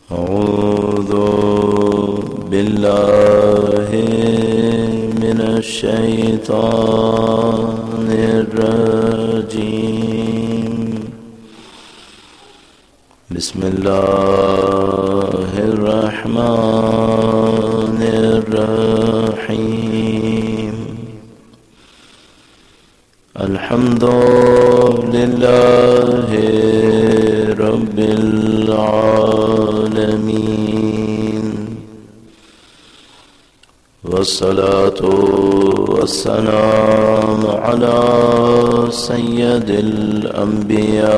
أعوذ بالله من الشيطان الرجيم. بسم الله الرحمن الرحيم. الحمد لله رب العالمين، والصلاة والسلام على سيد الأنبياء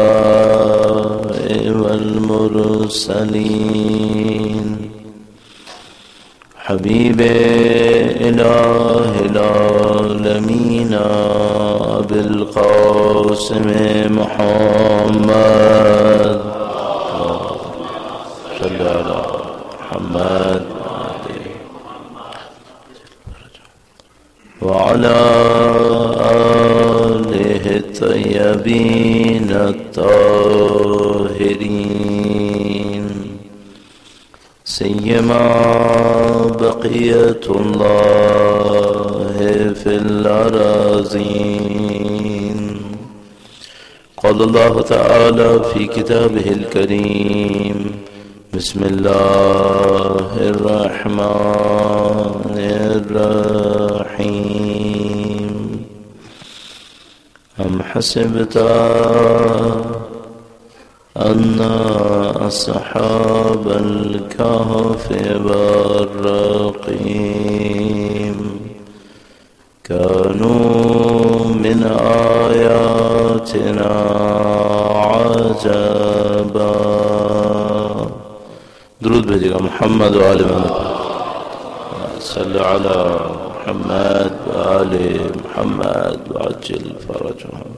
والمرسلين، حبيب إله العالمين أبي القاسم محمد، صل على محمد وعلى آله الطيبين الطاهرين، سيما بقية الله في الأراضين. قال الله تعالى في كتابه الكريم: بسم الله الرحمن الرحيم. أم حسبت أن أصحاب الكهف والرقيم كانوا من آياتنا عجبا. درود بھیجے گا محمد و آل محمد، صلی علی محمد و آل محمد وعجل فرجهم.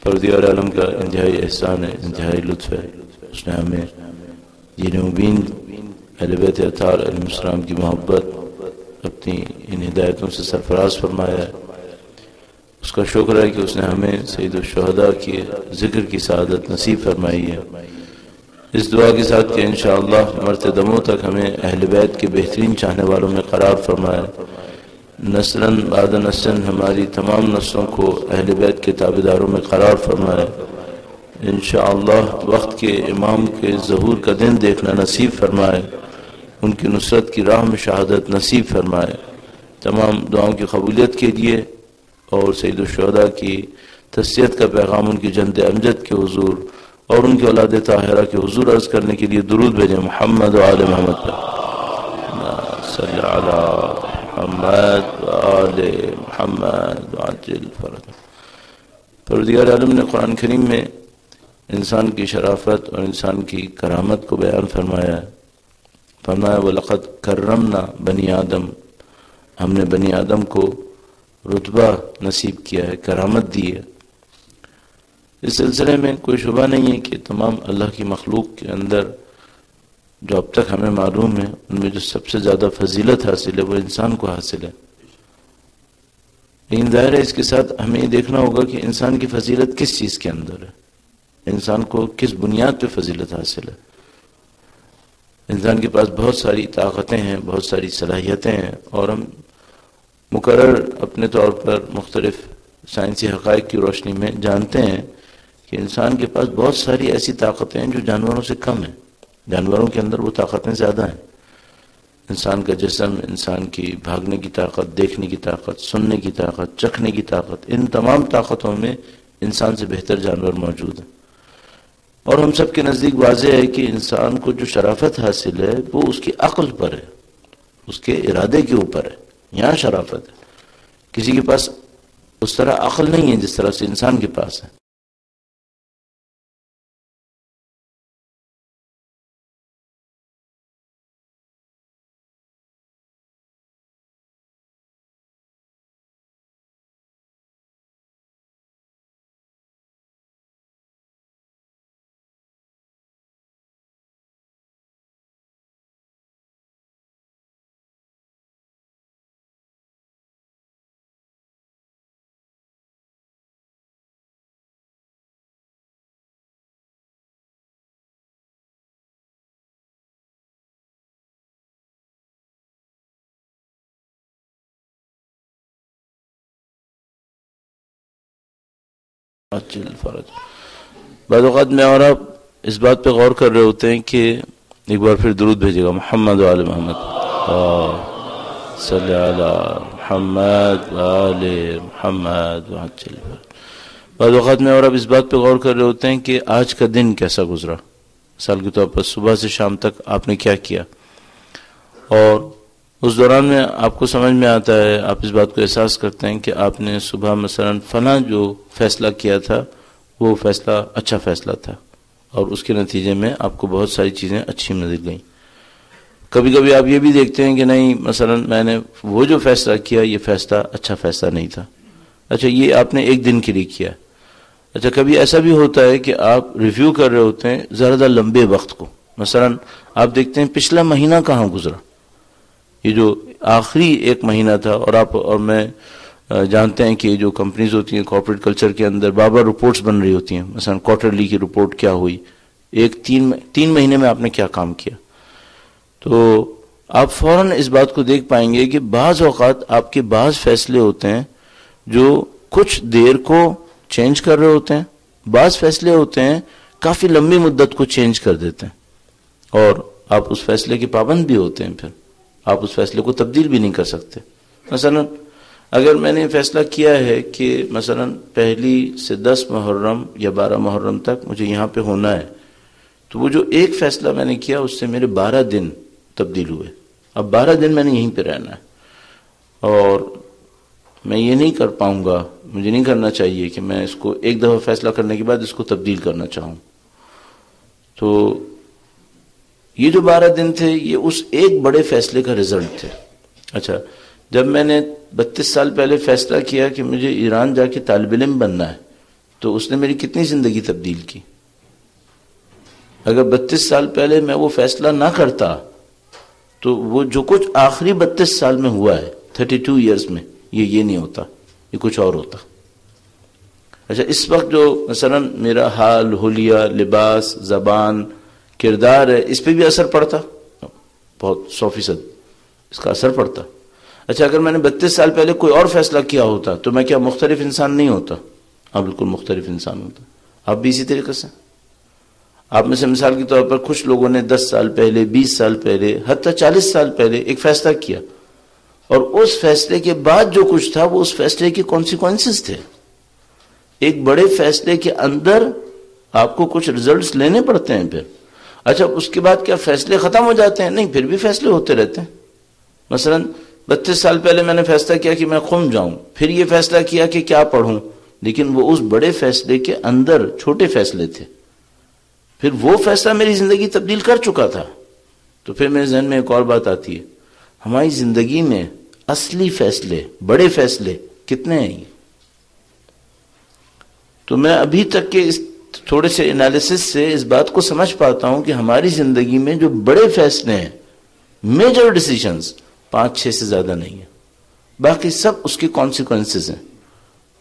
پروردگار عالم کا انتہائی احسان ہے، انتہائی لطف ہے، اس نے ہمیں دین مبین اہل بیت اطہار علیہ السلام کی محبت اپنی ان ہدایتوں سے سرفراز فرمایا ہے. اس کا شکر ہے کہ اس نے ہمیں سید الشہداء کے ذکر کی سعادت نصیب فرمائی ہے. اس دعا کے ساتھ کہ انشاءاللہ مرتے دموں تک ہمیں اہل بیت کے بہترین چاہنے والوں میں قرار فرمائے، نسلاً بعد نسلاً ہماری تمام نسلوں کو اہل بیت کے تابعداروں میں قرار فرمائے. انشاءاللہ وقت کے امام کے ظہور کا دن دیکھنا نصیب فرمائے، ان کی نصرت کی راہ میں شہادت نصیب فرمائے. تمام دعاؤں کی قبولیت کے لیے اور سید الشہداء کی تسلیت کا پیغام ان کی جنت امجد کے حضور اور ان کے اولاد طاہرہ کے حضور عرض کرنے کے لیے درود بھیجیں محمد و آل محمد پر، صلی علی محمد و آل محمد وعجل فرجهم. پروردگار عالم نے قرآن کریم میں انسان کی شرافت اور انسان کی کرامت کو بیان فرمایا ہے. فرمایا وَلَقَدْ كَرَّمْنَا بَنِي آدم، ہم نے بنی آدم کو رتبہ نصیب کیا ہے، کرامت دی ہے. اس سلسلے میں کوئی شبہ نہیں ہے کہ تمام اللہ کی مخلوق کے اندر جو اب تک ہمیں معلوم ہے ان میں جو سب سے زیادہ فضیلت حاصل ہے وہ انسان کو حاصل ہے. لیکن ظاہر ہے اس کے ساتھ ہمیں یہ دیکھنا ہوگا کہ انسان کی فضیلت کس چیز کے اندر ہے، انسان کو کس بنیاد پہ فضیلت حاصل ہے. انسان کے پاس بہت ساری طاقتیں ہیں، بہت ساری صلاحیتیں ہیں، اور ہم مقرر اپنے طور پر مختلف سائنسی حقائق کی روشنی میں جانتے ہیں کہ انسان کے پاس بہت ساری ایسی طاقتیں ہیں جو جانوروں سے کم ہیں. جانوروں کے اندر وہ طاقتیں زیادہ ہیں. انسان کا جسم، انسان کی بھاگنے کی طاقت، دیکھنے کی طاقت، سننے کی طاقت، چکھنے کی طاقت، ان تمام طاقتوں میں انسان سے بہتر جانور موجود ہیں. اور ہم سب کے نزدیک واضح ہے کہ انسان کو جو شرافت حاصل ہے وہ اس کی عقل پر ہے، اس کے ارادے کے اوپر ہے. یہاں شرافت ہے. کسی کے پاس اس طرح عقل نہیں ہے جس طرح سے انسان کے پاس ہے. عجل فرج. بعض اوقات میں اور آپ اس بات پہ غور کر رہے ہوتے ہیں کہ ایک بار پھر درود بھیجے گا محمد و آل محمد صلی علی محمد و آل محمد وعجل فرج. بعض اوقات میں اور آپ اس بات پہ غور کر رہے ہوتے ہیں کہ آج کا دن کیسا گزرا. مثال کے طور پر صبح سے شام تک آپ نے کیا کیا, اور اس دوران میں آپ کو سمجھ میں آتا ہے, آپ اس بات کو احساس کرتے ہیں کہ آپ نے صبح مثلا فلاں جو فیصلہ کیا تھا وہ فیصلہ اچھا فیصلہ تھا, اور اس کے نتیجے میں آپ کو بہت ساری چیزیں اچھی نظر گئیں. کبھی کبھی آپ یہ بھی دیکھتے ہیں کہ نہیں مثلا میں نے وہ جو فیصلہ کیا یہ فیصلہ اچھا فیصلہ نہیں تھا. اچھا یہ آپ نے ایک دن کے لیے کیا. اچھا کبھی ایسا بھی ہوتا ہے کہ آپ ریویو کر رہے ہوتے ہیں زیادہ لمبے وقت کو. مثلا آپ دیکھتے ہیں پچھلا مہینہ کہاں گزرا, یہ جو آخری ایک مہینہ تھا, اور آپ اور میں جانتے ہیں کہ جو کمپنیز ہوتی ہیں کارپوریٹ کلچر کے اندر بار بار رپورٹس بن رہی ہوتی ہیں. مثلا کوارٹرلی کی رپورٹ کیا ہوئی, ایک تین مہینے میں آپ نے کیا کام کیا, تو آپ فوراً اس بات کو دیکھ پائیں گے کہ بعض اوقات آپ کے بعض فیصلے ہوتے ہیں جو کچھ دیر کو چینج کر رہے ہوتے ہیں, بعض فیصلے ہوتے ہیں کافی لمبی مدت کو چینج کر دیتے ہیں, اور آپ اس فیصلے کے پابند بھی ہوتے ہیں, پھر آپ اس فیصلے کو تبدیل بھی نہیں کر سکتے. مثلا اگر میں نے فیصلہ کیا ہے کہ مثلا 1 سے 10 محرم یا 12 محرم تک مجھے یہاں پہ ہونا ہے, تو وہ جو ایک فیصلہ میں نے کیا اس سے میرے 12 دن تبدیل ہوئے. اب 12 دن میں نے یہیں پہ رہنا ہے, اور میں یہ نہیں کر پاؤں گا, مجھے نہیں کرنا چاہیے کہ میں اس کو ایک دفعہ فیصلہ کرنے کے بعد اس کو تبدیل کرنا چاہوں. تو یہ جو 12 دن تھے یہ اس ایک بڑے فیصلے کا رزلٹ تھے. اچھا جب میں نے 32 سال پہلے فیصلہ کیا کہ مجھے ایران جا کے طالب علم بننا ہے, تو اس نے میری کتنی زندگی تبدیل کی. اگر 32 سال پہلے میں وہ فیصلہ نہ کرتا تو وہ جو کچھ آخری 32 سال میں ہوا ہے 32 ایئرز میں, یہ نہیں ہوتا, یہ کچھ اور ہوتا. اچھا اس وقت جو مثلا میرا حال حلیہ لباس زبان کردار ہے اس پہ بھی اثر پڑتا, بہت 100% اس کا اثر پڑتا. اچھا اگر میں نے 32 سال پہلے کوئی اور فیصلہ کیا ہوتا تو میں کیا مختلف انسان نہیں ہوتا؟ ہاں بالکل مختلف انسان ہوتا. آپ بھی اسی طریقے سے, آپ میں سے مثال کے طور پر کچھ لوگوں نے 10 سال پہلے 20 سال پہلے حتیٰ 40 سال پہلے ایک فیصلہ کیا, اور اس فیصلے کے بعد جو کچھ تھا وہ اس فیصلے کے کانسیکوینسز تھے. ایک بڑے فیصلے کے اندر آپ کو کچھ ریزلٹس لینے پڑتے ہیں پھر. اچھا اس کے بعد کیا فیصلے ختم ہو جاتے ہیں؟ نہیں, پھر بھی فیصلے ہوتے رہتے ہیں. مثلا 32 سال پہلے میں نے فیصلہ کیا کہ میں قم جاؤں, پھر یہ فیصلہ کیا کہ کیا پڑھوں, لیکن وہ اس بڑے فیصلے کے اندر چھوٹے فیصلے تھے. پھر وہ فیصلہ میری زندگی تبدیل کر چکا تھا. تو پھر میرے ذہن میں ایک اور بات آتی ہے, ہماری زندگی میں اصلی فیصلے بڑے فیصلے کتنے ہیں؟ تو میں ابھی تک کے اس تھوڑے سے انالیسس سے اس بات کو سمجھ پاتا ہوں کہ ہماری زندگی میں جو بڑے فیصلے ہیں, میجر ڈیسیشنز 5-6 سے زیادہ نہیں ہیں, باقی سب اس کے کانسیکوینسز ہیں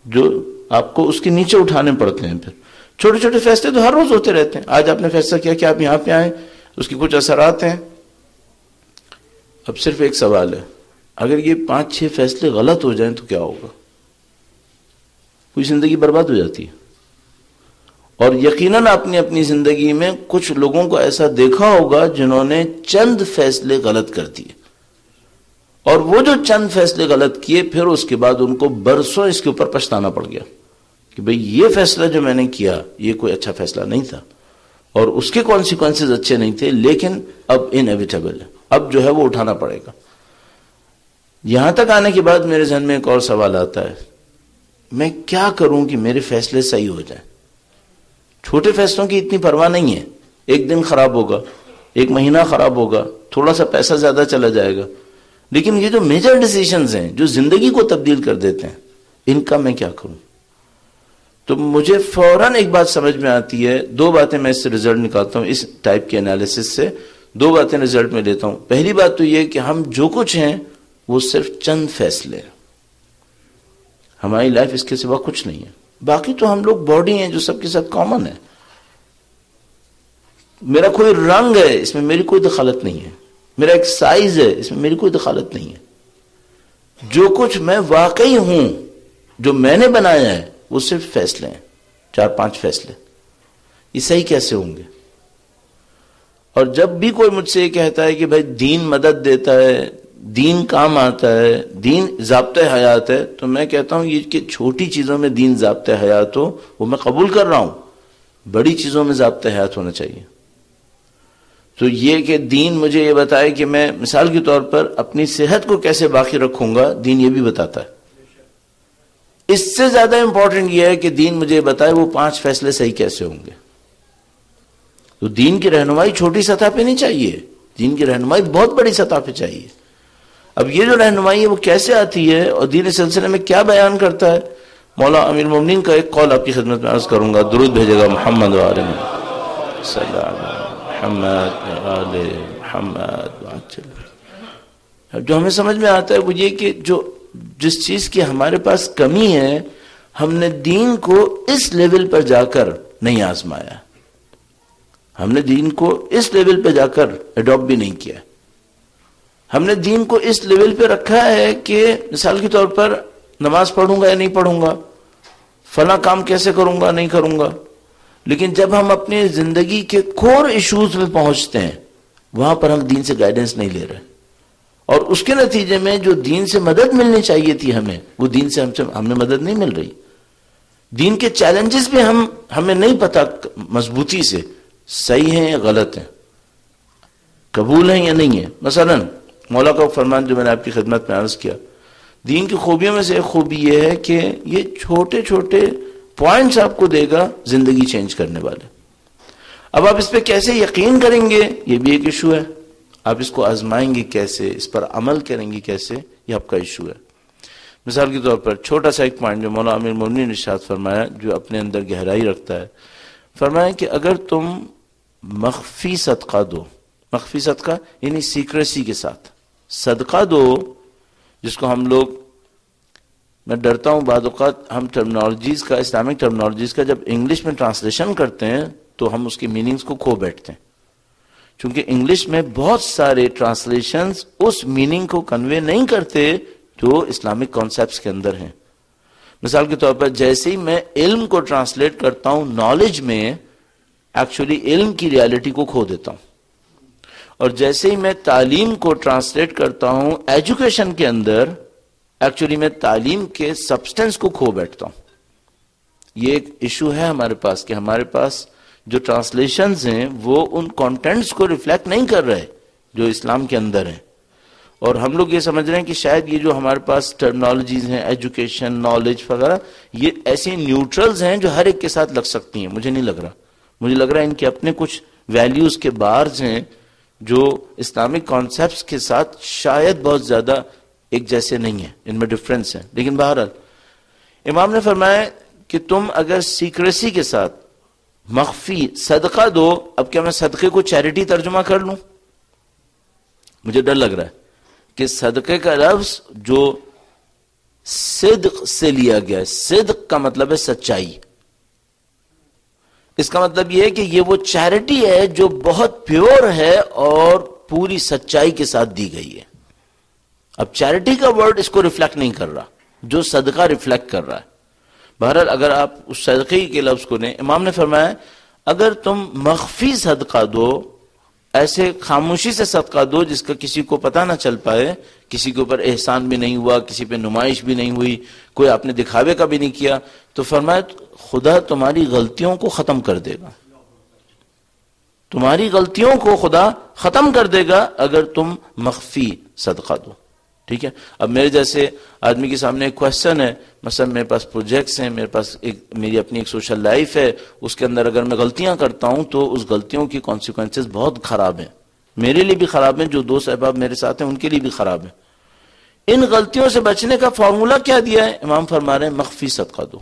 جو آپ کو اس کے نیچے اٹھانے پڑتے ہیں. پھر چھوٹے چھوٹے فیصلے تو ہر روز ہوتے رہتے ہیں. آج آپ نے فیصلہ کیا کہ آپ یہاں پہ آئیں, اس کے کچھ اثرات ہیں. اب صرف ایک سوال ہے, اگر یہ 5-6 فیصلے غلط ہو جائیں تو کیا ہوگا؟ کوئی زندگی برباد ہو جاتی ہے. اور یقیناً آپ نے اپنی زندگی میں کچھ لوگوں کو ایسا دیکھا ہوگا جنہوں نے چند فیصلے غلط کر دیے, اور وہ جو چند فیصلے غلط کیے پھر اس کے بعد ان کو برسوں اس کے اوپر پچھتانا پڑ گیا کہ بھئی یہ فیصلہ جو میں نے کیا یہ کوئی اچھا فیصلہ نہیں تھا, اور اس کے کانسیکوینسز اچھے نہیں تھے, لیکن اب انیویٹیبل ہے, اب جو ہے وہ اٹھانا پڑے گا. یہاں تک آنے کے بعد میرے ذہن میں ایک اور سوال آتا ہے, میں کیا کروں کہ میرے فیصلے صحیح ہو جائیں؟ چھوٹے فیصلوں کی اتنی پرواہ نہیں ہے, ایک دن خراب ہوگا, ایک مہینہ خراب ہوگا, تھوڑا سا پیسہ زیادہ چلا جائے گا, لیکن یہ جو میجر ڈیسیشنز ہیں جو زندگی کو تبدیل کر دیتے ہیں, ان کا میں کیا کروں؟ تو مجھے فوراً ایک بات سمجھ میں آتی ہے, 2 باتیں میں اس سے رزلٹ نکالتا ہوں, اس ٹائپ کے انالیسس سے 2 باتیں رزلٹ میں لیتا ہوں. پہلی بات تو یہ کہ ہم جو کچھ ہیں وہ صرف چند فیصلے ہیں, ہماری لائف اس کے سوا کچھ نہیں ہے. باقی تو ہم لوگ باڈی ہیں جو سب کے ساتھ کامن ہے. میرا کوئی رنگ ہے اس میں میری کوئی دخالت نہیں ہے, میرا ایک سائز ہے اس میں میری کوئی دخالت نہیں ہے. جو کچھ میں واقعی ہوں جو میں نے بنایا ہے وہ صرف فیصلے ہیں. 4-5 فیصلے، یہ صحیح کیسے ہوں گے؟ اور جب بھی کوئی مجھ سے یہ کہتا ہے کہ بھائی دین مدد دیتا ہے، دین کام آتا ہے، دین ضابطۂ حیات ہے، تو میں کہتا ہوں یہ کہ چھوٹی چیزوں میں دین ضابطۂ حیات ہو وہ میں قبول کر رہا ہوں، بڑی چیزوں میں ضابطۂ حیات ہونا چاہیے۔ تو یہ کہ دین مجھے یہ بتائے کہ میں مثال کے طور پر اپنی صحت کو کیسے باقی رکھوں گا، دین یہ بھی بتاتا ہے۔ اس سے زیادہ امپورٹنٹ یہ ہے کہ دین مجھے بتائے وہ 5 فیصلے صحیح کیسے ہوں گے۔ تو دین کی رہنمائی چھوٹی سطح پہ نہیں چاہیے، دین کی رہنمائی بہت بڑی سطح پہ چاہیے۔ اب یہ جو رہنمائی ہے وہ کیسے آتی ہے اور دین اس سلسلے میں کیا بیان کرتا ہے؟ مولا امیر المومنین کا ایک قول آپ کی خدمت میں عرض کروں گا، درود بھیجے گا محمد و آل محمد صلی اللہ علیہ محمد و آل محمد وعجل۔ جو ہمیں سمجھ میں آتا ہے وہ یہ کہ جس چیز کی ہمارے پاس کمی ہے ہم نے دین کو اس لیول پر جا کر نہیں آزمایا، ہم نے دین کو اس لیول پہ جا کر اڈاپٹ بھی نہیں کیا، ہم نے دین کو اس لیول پہ رکھا ہے کہ مثال کے طور پر نماز پڑھوں گا یا نہیں پڑھوں گا، فلاں کام کیسے کروں گا نہیں کروں گا، لیکن جب ہم اپنی زندگی کے کور ایشوز میں پہنچتے ہیں وہاں پر ہم دین سے گائیڈنس نہیں لے رہے، اور اس کے نتیجے میں جو دین سے مدد ملنی چاہیے تھی ہمیں وہ دین سے ہمیں مدد نہیں مل رہی۔ دین کے چیلنجز بھی ہمیں نہیں پتا مضبوطی سے صحیح ہیں یا غلط ہیں، قبول ہیں یا نہیں ہیں۔ مثلا مولا کا فرمان جو میں نے آپ کی خدمت میں عرض کیا، دین کی خوبیوں میں سے ایک خوبی یہ ہے کہ یہ چھوٹے چھوٹے پوائنٹس آپ کو دے گا زندگی چینج کرنے والے۔ اب آپ اس پہ کیسے یقین کریں گے یہ بھی ایک ایشو ہے، آپ اس کو آزمائیں گے کیسے، اس پر عمل کریں گے کیسے، یہ آپ کا ایشو ہے۔ مثال کے طور پر چھوٹا سا ایک پوائنٹ جو مولا امیر المومنین نے ارشاد فرمایا جو اپنے اندر گہرائی رکھتا ہے، فرمایا کہ اگر تم مخفی صدقہ دو، مخفی صدقہ یعنی سیکریسی کے ساتھ صدقہ دو، جس کو ہم لوگ، میں ڈرتا ہوں بعض اوقات ہم ٹرمنالوجیز کا، اسلامک ٹرمنالوجیز کا جب انگلش میں ٹرانسلیشن کرتے ہیں تو ہم اس کی میننگز کو کھو بیٹھتے ہیں، چونکہ انگلش میں بہت سارے ٹرانسلیشنز اس میننگ کو کنوے نہیں کرتے جو اسلامک کانسیپٹس کے اندر ہیں۔ مثال کے طور پر جیسے ہی میں علم کو ٹرانسلیٹ کرتا ہوں نالج میں، ایکچولی علم کی ریالٹی کو کھو دیتا ہوں، اور جیسے ہی میں تعلیم کو ٹرانسلیٹ کرتا ہوں ایجوکیشن کے اندر، ایکچولی میں تعلیم کے سبسٹنس کو کھو بیٹھتا ہوں۔ یہ ایک ایشو ہے ہمارے پاس کہ ہمارے پاس جو ٹرانسلیشنز ہیں وہ ان کانٹینٹس کو ریفلیکٹ نہیں کر رہے جو اسلام کے اندر ہیں، اور ہم لوگ یہ سمجھ رہے ہیں کہ شاید یہ جو ہمارے پاس ٹرمنالوجیز ہیں، ایجوکیشن، نالج وغیرہ، یہ ایسی نیوٹرلز ہیں جو ہر ایک کے ساتھ لگ سکتی ہیں۔ مجھے نہیں لگ رہا، مجھے لگ رہا ہے ان کے اپنے کچھ ویلیوز کے بارز ہیں جو اسلامک کانسیپٹس کے ساتھ شاید بہت زیادہ ایک جیسے نہیں ہیں، ان میں ڈفرینس ہے۔ لیکن بہرحال امام نے فرمایا کہ تم اگر سیکریسی کے ساتھ مخفی صدقہ دو، اب کیا میں صدقے کو چیریٹی ترجمہ کر لوں؟ مجھے ڈر لگ رہا ہے کہ صدقے کا لفظ جو صدق سے لیا گیا ہے، صدق کا مطلب ہے سچائی، اس کا مطلب یہ ہے کہ یہ وہ چیریٹی ہے جو بہت پیور ہے اور پوری سچائی کے ساتھ دی گئی ہے۔ اب چیریٹی کا ورڈ اس کو ریفلیکٹ نہیں کر رہا جو صدقہ ریفلیکٹ کر رہا ہے۔ بہرحال اگر آپ اس صدقے کے لفظ کو لیں، امام نے فرمایا اگر تم مخفی صدقہ دو، ایسے خاموشی سے صدقہ دو جس کا کسی کو پتہ نہ چل پائے، کسی کے اوپر احسان بھی نہیں ہوا، کسی پہ نمائش بھی نہیں ہوئی، کوئی آپ نے دکھاوے کا بھی نہیں کیا، تو فرمایا خدا تمہاری غلطیوں کو ختم کر دے گا، تمہاری غلطیوں کو خدا ختم کر دے گا اگر تم مخفی صدقہ دو۔ ٹھیک ہے، اب میرے جیسے آدمی کے سامنے ایک کوشچن ہے، مثلا میرے پاس پروجیکٹس ہیں، میرے پاس میری اپنی ایک سوشل لائف ہے، اس کے اندر اگر میں غلطیاں کرتا ہوں تو اس غلطیوں کی کانسیکوینسز بہت خراب ہیں، میرے لیے بھی خراب ہیں، جو دوست احباب میرے ساتھ ہیں ان کے لیے بھی خراب ہیں۔ ان غلطیوں سے بچنے کا فارمولا کیا دیا ہے؟ امام فرما رہے ہیں مخفی صدقہ دو،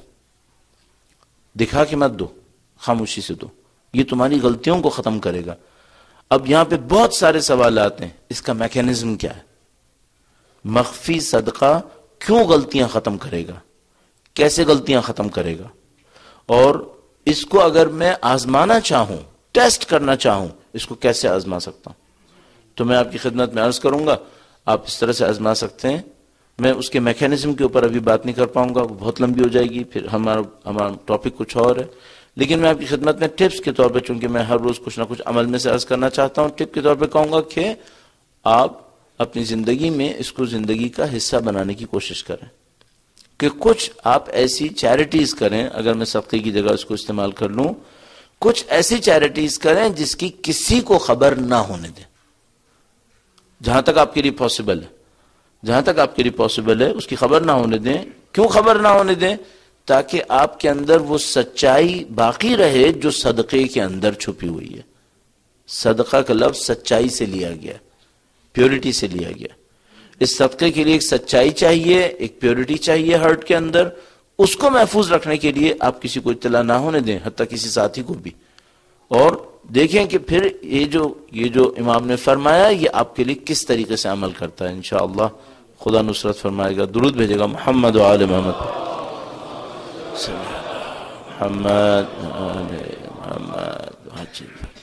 دکھا کے مت دو، خاموشی سے دو، یہ تمہاری غلطیوں کو ختم کرے گا۔ اب یہاں پہ بہت سارے سوالات ہیں، اس کا میکینزم کیا ہے؟ مخفی صدقہ کیوں غلطیاں ختم کرے گا؟ کیسے غلطیاں ختم کرے گا؟ اور اس کو اگر میں آزمانا چاہوں، ٹیسٹ کرنا چاہوں، اس کو کیسے آزما سکتا ہوں؟ تو میں آپ کی خدمت میں عرض کروں گا آپ اس طرح سے آزما سکتے ہیں۔ میں اس کے میکینزم کے اوپر ابھی بات نہیں کر پاؤں گا، بہت لمبی ہو جائے گی، پھر ہمارا ٹاپک کچھ اور ہے. لیکن میں آپ کی خدمت میں ٹپس کے طور پہ، چونکہ میں ہر روز کچھ نہ کچھ عمل میں سے عرض کرنا چاہتا ہوں، ٹپ کے طور پہ کہوں گا کہ آپ اپنی زندگی میں اس کو زندگی کا حصہ بنانے کی کوشش کریں، کہ کچھ آپ ایسی چیریٹیز کریں، اگر میں صدقے کی جگہ اس کو استعمال کر لوں، کچھ ایسی چیریٹیز کریں جس کی کسی کو خبر نہ ہونے دیں، جہاں تک آپ کے لیے پاسبل ہے، جہاں تک آپ کے لیے پاسبل ہے اس کی خبر نہ ہونے دیں. کیوں خبر نہ ہونے دیں؟ تاکہ آپ کے اندر وہ سچائی باقی رہے جو صدقے کے اندر چھپی ہوئی ہے. صدقہ کا لفظ سچائی سے لیا گیا، پیورٹی سے لیا گیا. اس صدقے کے لیے ایک سچائی چاہیے، ایک پیورٹی چاہیے ہارٹ کے اندر. اس کو محفوظ رکھنے کے لیے آپ کسی کو اطلاع نہ ہونے دیں، حتیٰ کسی ساتھی کو بھی. اور دیکھیں کہ پھر یہ جو امام نے فرمایا یہ آپ کے لیے کس طریقے سے عمل کرتا ہے. انشاءاللہ خدا نصرت فرمائے گا. درود بھیجے گا محمد و آل محمد.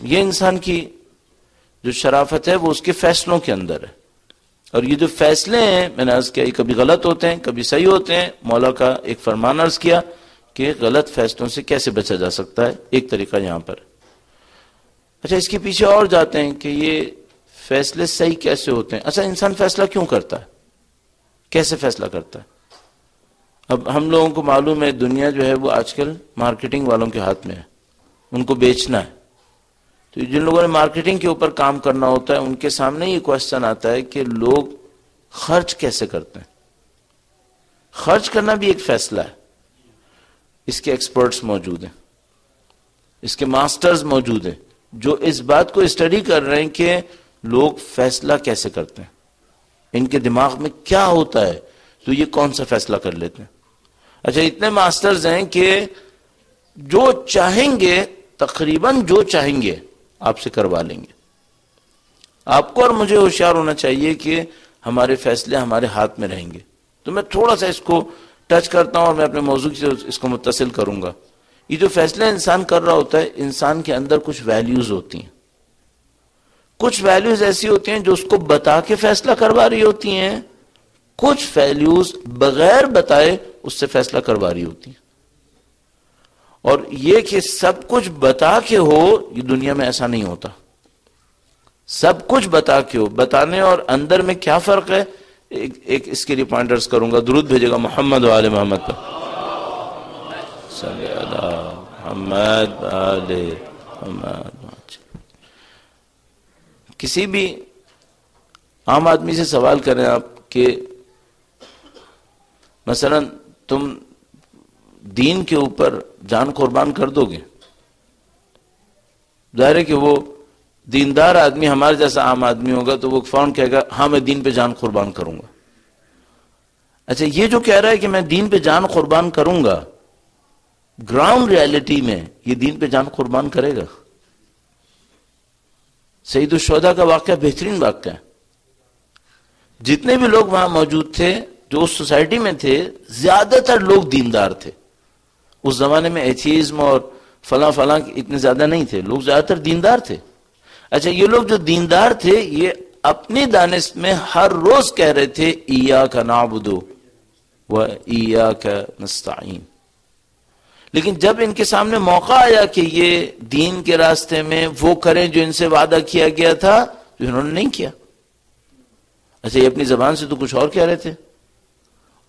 یہ انسان کی جو شرافت ہے وہ اس کے فیصلوں کے اندر ہے. اور یہ جو فیصلے ہیں، میں نے عرض کیا، یہ کبھی غلط ہوتے ہیں کبھی صحیح ہوتے ہیں. مولا کا ایک فرمان عرض کیا کہ غلط فیصلوں سے کیسے بچا جا سکتا ہے. ایک طریقہ یہاں پر. اچھا، اس کے پیچھے اور جاتے ہیں کہ یہ فیصلے صحیح کیسے ہوتے ہیں. اچھا، انسان فیصلہ کیوں کرتا ہے، کیسے فیصلہ کرتا ہے؟ اب ہم لوگوں کو معلوم ہے دنیا جو ہے وہ آج کل مارکیٹنگ والوں کے ہاتھ میں ہے، ان کو بیچنا ہے. تو جن لوگوں نے مارکیٹنگ کے اوپر کام کرنا ہوتا ہے ان کے سامنے یہ کوشچن آتا ہے کہ لوگ خرچ کیسے کرتے ہیں. خرچ کرنا بھی ایک فیصلہ ہے. اس کے ایکسپرٹس موجود ہیں، اس کے ماسٹرز موجود ہیں جو اس بات کو اسٹڈی کر رہے ہیں کہ لوگ فیصلہ کیسے کرتے ہیں، ان کے دماغ میں کیا ہوتا ہے تو یہ کون سا فیصلہ کر لیتے ہیں. اچھا، اتنے ماسٹرز ہیں کہ جو چاہیں گے، تقریباً جو چاہیں گے آپ سے کروا لیں گے. آپ کو اور مجھے ہوشیار ہونا چاہیے کہ ہمارے فیصلے ہمارے ہاتھ میں رہیں گے. تو میں تھوڑا سا اس کو ٹچ کرتا ہوں اور میں اپنے موضوع سے اس کو متصل کروں گا. یہ جو فیصلہ انسان کر رہا ہوتا ہے، انسان کے اندر کچھ ویلیوز ہوتی ہیں. کچھ ویلیوز ایسی ہوتی ہیں جو اس کو بتا کے فیصلہ کروا رہی ہوتی ہیں، کچھ ویلیوز بغیر بتائے اس سے فیصلہ کروا رہی ہوتی ہیں. اور یہ کہ سب کچھ بتا کے ہو، یہ دنیا میں ایسا نہیں ہوتا. سب کچھ بتا کے ہو، بتانے اور اندر میں کیا فرق ہے، ایک اس کے لیے پوائنٹرز کروں گا. درود بھیجے گا محمد و آل محمد پر. صلی اللہ محمد آل محمد. کسی بھی عام آدمی سے سوال کریں آپ کہ مثلا تم دین کے اوپر جان قربان کر دو گے؟ ظاہر ہے کہ وہ دیندار آدمی ہمارے جیسا عام آدمی ہوگا تو وہ فوراً کہے گا ہاں میں دین پہ جان قربان کروں گا. اچھا، یہ جو کہہ رہا ہے کہ میں دین پہ جان قربان کروں گا، گراؤنڈ ریالٹی میں یہ دین پہ جان قربان کرے گا؟ سید الشہداء کا واقعہ بہترین واقعہ ہے. جتنے بھی لوگ وہاں موجود تھے جو اس سوسائٹی میں تھے، زیادہ تر لوگ دیندار تھے. اس زمانے میں ایتھیزم اور فلاں فلاں اتنے زیادہ نہیں تھے، لوگ زیادہ تر دیندار تھے. اچھا، یہ لوگ جو دیندار تھے یہ اپنی دانش میں ہر روز کہہ رہے تھے ایاک نعبد و ایاک نستعین. لیکن جب ان کے سامنے موقع آیا کہ یہ دین کے راستے میں وہ کریں جو ان سے وعدہ کیا گیا تھا تو انہوں نے نہیں کیا. اچھا، یہ اپنی زبان سے تو کچھ اور کہہ رہے تھے،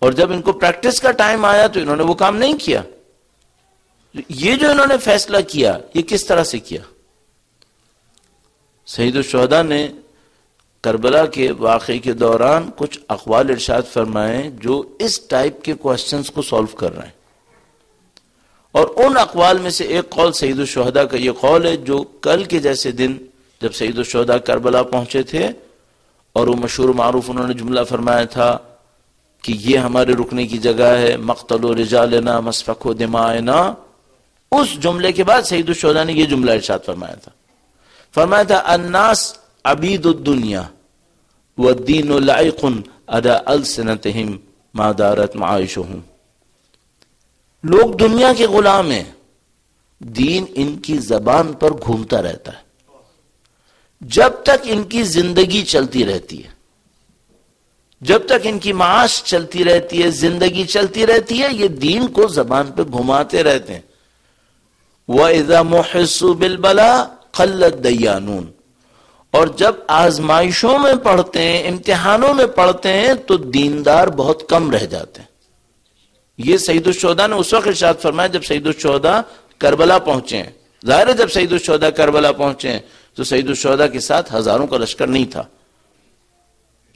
اور جب ان کو پریکٹس کا ٹائم آیا تو انہوں نے وہ کام نہیں کیا. یہ جو انہوں نے فیصلہ کیا یہ کس طرح سے کیا؟ سید الشہداء نے کربلا کے واقعے کے دوران کچھ اقوال ارشاد فرمائے جو اس ٹائپ کے کوسچنز کو سولو کر رہے ہیں. اور ان اقوال میں سے ایک قول سید الشہداء کا یہ قول ہے جو کل کے جیسے دن جب سید الشہداء کربلا پہنچے تھے اور وہ مشہور معروف انہوں نے جملہ فرمایا تھا کہ یہ ہمارے رکنے کی جگہ ہے، مقتل رجالنا مسفک دمائنا. اس جملے کے بعد سید الشہداء نے یہ جملہ ارشاد فرمایا تھا الناس عبید الدنیا والدین لائق ادا السنتہم ما دارت معائشہم. لوگ دنیا کے غلام ہیں، دین ان کی زبان پر گھومتا رہتا ہے جب تک ان کی زندگی چلتی رہتی ہے. جب تک ان کی معاش چلتی رہتی ہے، زندگی چلتی رہتی ہے، یہ دین کو زبان پہ گھماتے رہتے ہیں. وَإِذَا مُحِسُّوا بِالْبَلَاءِ قَلَّ الدَّيَّانُونَ، اور جب آزمائشوں میں پڑھتے ہیں، امتحانوں میں پڑھتے ہیں تو دیندار بہت کم رہ جاتے ہیں. یہ سید الشہداء نے اس وقت ارشاد فرمایا جب سید الشہداء کربلا پہنچے ہیں. ظاہر ہے جب سید الشہداء کربلا پہنچے ہیں تو سید الشہداء کے ساتھ ہزاروں کا لشکر نہیں تھا،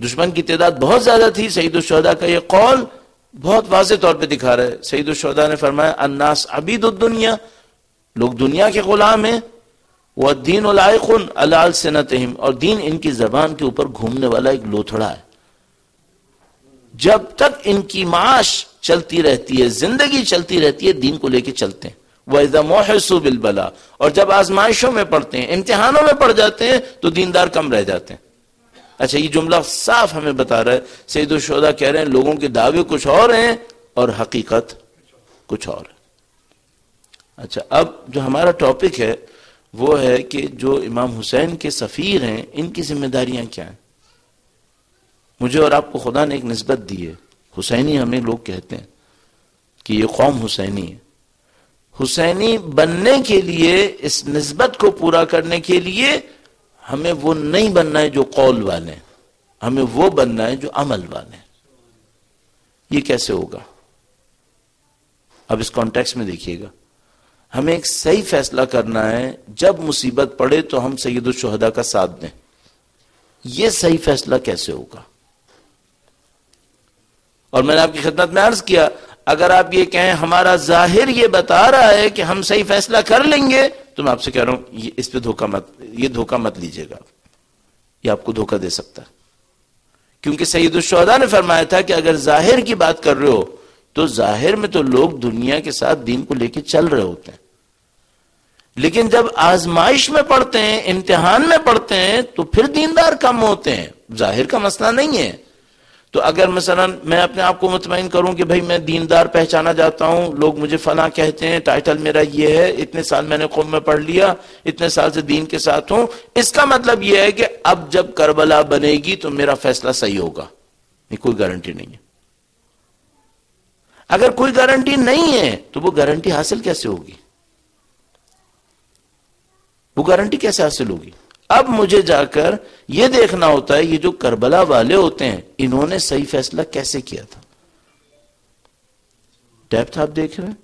دشمن کی تعداد بہت زیادہ تھی. سید الشہداء کا یہ قول بہت واضح طور پہ دکھا رہا ہے. سید الشہداء نے فرمایا الناس عبید الدنیا، لوگ دنیا کے غلام ہیں، والدین لائق علی السنتہم، اور دین ان کی زبان کے اوپر گھومنے والا ایک لوتھڑا ہے. جب تک ان کی معاش چلتی رہتی ہے، زندگی چلتی رہتی ہے، دین کو لے کے چلتے ہیں. وَإِذَا مُحِسُّوا بِالْبَلَاءِ، اور جب آزمائشوں میں پڑھتے ہیں، امتحانوں میں پڑ جاتے ہیں تو دیندار کم رہ جاتے ہیں. اچھا، یہ جملہ صاف ہمیں بتا رہا ہے سید الشہداء کہہ رہے ہیں لوگوں کے دعوے کچھ اور ہیں اور حقیقت کچھ اور ہے. اچھا، اب جو ہمارا ٹاپک ہے وہ ہے کہ جو امام حسین کے سفیر ہیں ان کی ذمہ داریاں کیا ہیں. مجھے اور آپ کو خدا نے ایک نسبت دی ہے، حسینی ہمیں لوگ کہتے ہیں کہ یہ قوم حسینی ہے. حسینی بننے کے لیے، اس نسبت کو پورا کرنے کے لیے ہمیں وہ نہیں بننا ہے جو قول والے ہیں، ہمیں وہ بننا ہے جو عمل والے ہیں. یہ کیسے ہوگا؟ اب اس کانٹیکس میں دیکھیے گا. ہمیں ایک صحیح فیصلہ کرنا ہے، جب مصیبت پڑے تو ہم سید الشہداء کا ساتھ دیں. یہ صحیح فیصلہ کیسے ہوگا؟ اور میں نے آپ کی خدمت میں عرض کیا، اگر آپ یہ کہیں ہمارا ظاہر یہ بتا رہا ہے کہ ہم صحیح فیصلہ کر لیں گے، تو میں آپ سے کہہ رہا ہوں اس پہ دھوکہ مت لیجیے گا. یہ آپ کو دھوکہ دے سکتا ہے، کیونکہ سید الشہداء نے فرمایا تھا کہ اگر ظاہر کی بات کر رہے ہو تو ظاہر میں تو لوگ دنیا کے ساتھ دین کو لے کے چل رہے ہوتے ہیں، لیکن جب آزمائش میں پڑھتے ہیں، امتحان میں پڑھتے ہیں تو پھر دیندار کم ہوتے ہیں. ظاہر کا مسئلہ نہیں ہے. تو اگر مثلا میں اپنے آپ کو مطمئن کروں کہ بھئی میں دیندار پہچانا جاتا ہوں، لوگ مجھے فلاں کہتے ہیں، ٹائٹل میرا یہ ہے، اتنے سال میں نے قوم میں پڑھ لیا، اتنے سال سے دین کے ساتھ ہوں، اس کا مطلب یہ ہے کہ اب جب کربلا بنے گی تو میرا فیصلہ صحیح ہوگا. یہ کوئی گارنٹی نہیں ہے. اگر کوئی گارنٹی نہیں ہے تو وہ گارنٹی حاصل کیسے ہوگی؟ وہ گارنٹی کیسے حاصل ہوگی؟ اب مجھے جا کر یہ دیکھنا ہوتا ہے یہ جو کربلا والے ہوتے ہیں انہوں نے صحیح فیصلہ کیسے کیا تھا. ڈیپتھ آپ دیکھ رہے ہیں،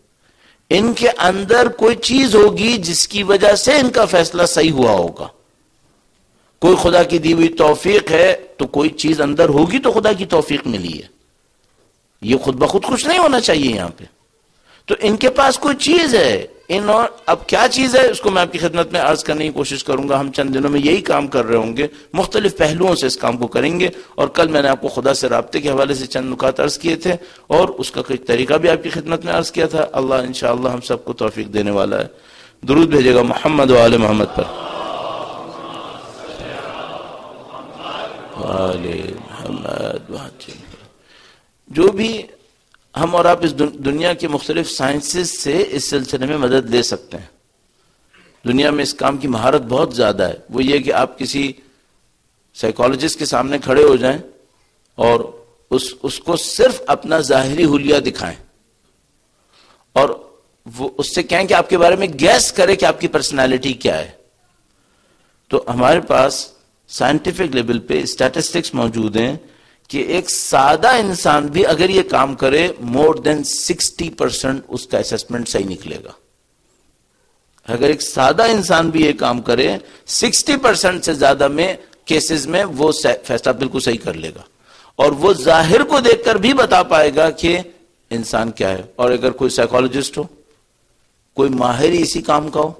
ان کے اندر کوئی چیز ہوگی جس کی وجہ سے ان کا فیصلہ صحیح ہوا ہوگا. کوئی خدا کی دی ہوئی توفیق ہے تو کوئی چیز اندر ہوگی تو خدا کی توفیق ملی ہے. یہ خود بخود کچھ نہیں ہونا چاہیے یہاں پہ. تو ان کے پاس کوئی چیز ہے. اب کیا چیز ہے اس کو میں آپ کی خدمت میں عرض کرنے کی کوشش کروں گا. ہم چند دنوں میں یہی کام کر رہے ہوں گے، مختلف پہلوؤں سے اس کام کو کریں گے. اور کل میں نے آپ کو خدا سے رابطے کے حوالے سے چند نکات عرض کیے تھے اور اس کا کوئی طریقہ بھی آپ کی خدمت میں عرض کیا تھا. اللہ انشاءاللہ ہم سب کو توفیق دینے والا ہے. درود بھیجے گا محمد و آل محمد پر. آل محمد. جو بھی ہم اور آپ اس دنیا کے مختلف سائنسز سے اس سلسلے میں مدد لے سکتے ہیں. دنیا میں اس کام کی مہارت بہت زیادہ ہے. وہ یہ کہ آپ کسی سائیکالوجسٹ کے سامنے کھڑے ہو جائیں اور اس کو صرف اپنا ظاہری حلیہ دکھائیں اور وہ اس سے کہیں کہ آپ کے بارے میں گیس کرے کہ آپ کی پرسنالٹی کیا ہے. تو ہمارے پاس سائنٹیفک لیول پہ اسٹیٹسٹکس موجود ہیں کہ ایک سادہ انسان بھی اگر یہ کام کرے مور دین 60% اس کا اسسمنٹ صحیح نکلے گا. اگر ایک سادہ انسان بھی یہ کام کرے 60% سے زیادہ میں کیسز میں وہ فیصلہ بالکل صحیح کر لے گا اور وہ ظاہر کو دیکھ کر بھی بتا پائے گا کہ انسان کیا ہے. اور اگر کوئی سائیکالوجسٹ ہو، کوئی ماہر اسی کام کا ہو،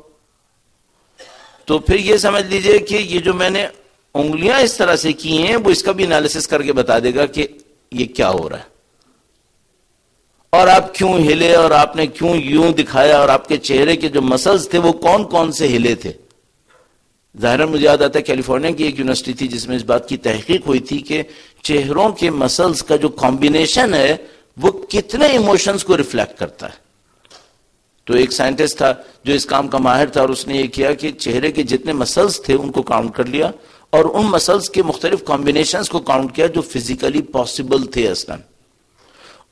تو پھر یہ سمجھ لیجئے کہ یہ جو میں نے انگلیاں اس طرح سے کی ہیں وہ اس کا بھی انالیسس کر کے بتا دے گا کہ یہ کیا ہو رہا ہے اور آپ کیوں ہلے اور آپ نے کیوں یوں دکھایا اور آپ کے چہرے کے جو مسلز تھے وہ کون کون سے ہلے تھے. ظاہر مجھے یاد آتا ہے کیلیفورنیا کی ایک یونیورسٹی تھی جس میں اس بات کی تحقیق ہوئی تھی کہ چہروں کے مسلز کا جو کمبینیشن ہے وہ کتنے ایموشنز کو ریفلیکٹ کرتا ہے. تو ایک سائنٹسٹ تھا جو اس کام کا ماہر تھا اور اس نے یہ کیا کہ چہرے کے جتنے مسلز تھے ان کو کاؤنٹ کر لیا اور ان مسلز کے مختلف کمبینیشنز کو کاؤنٹ کیا جو فزیکلی پاسبل تھے اصلاً،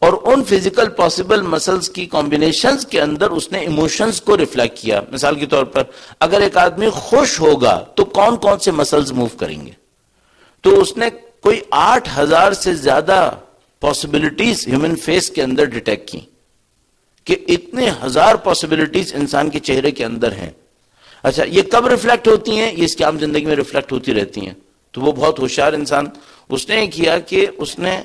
اور ان فزیکل پاسبل مسلز کی کمبینیشنز کے اندر اس نے ایموشنز کو ریفلیکٹ کیا. مثال کے طور پر اگر ایک آدمی خوش ہوگا تو کون کون سے مسلز موو کریں گے، تو اس نے کوئی 8,000 سے زیادہ پاسبلٹیز ہیومن فیس کے اندر ڈیٹیکٹ کی کہ اتنے 1000 پاسبلٹیز انسان کے چہرے کے اندر ہیں. اچھا یہ کب ریفلیکٹ ہوتی ہیں؟ یہ اس کی عام زندگی میں ریفلیکٹ ہوتی رہتی ہیں. تو وہ بہت ہوشیار انسان، اس نے کیا کہ اس نے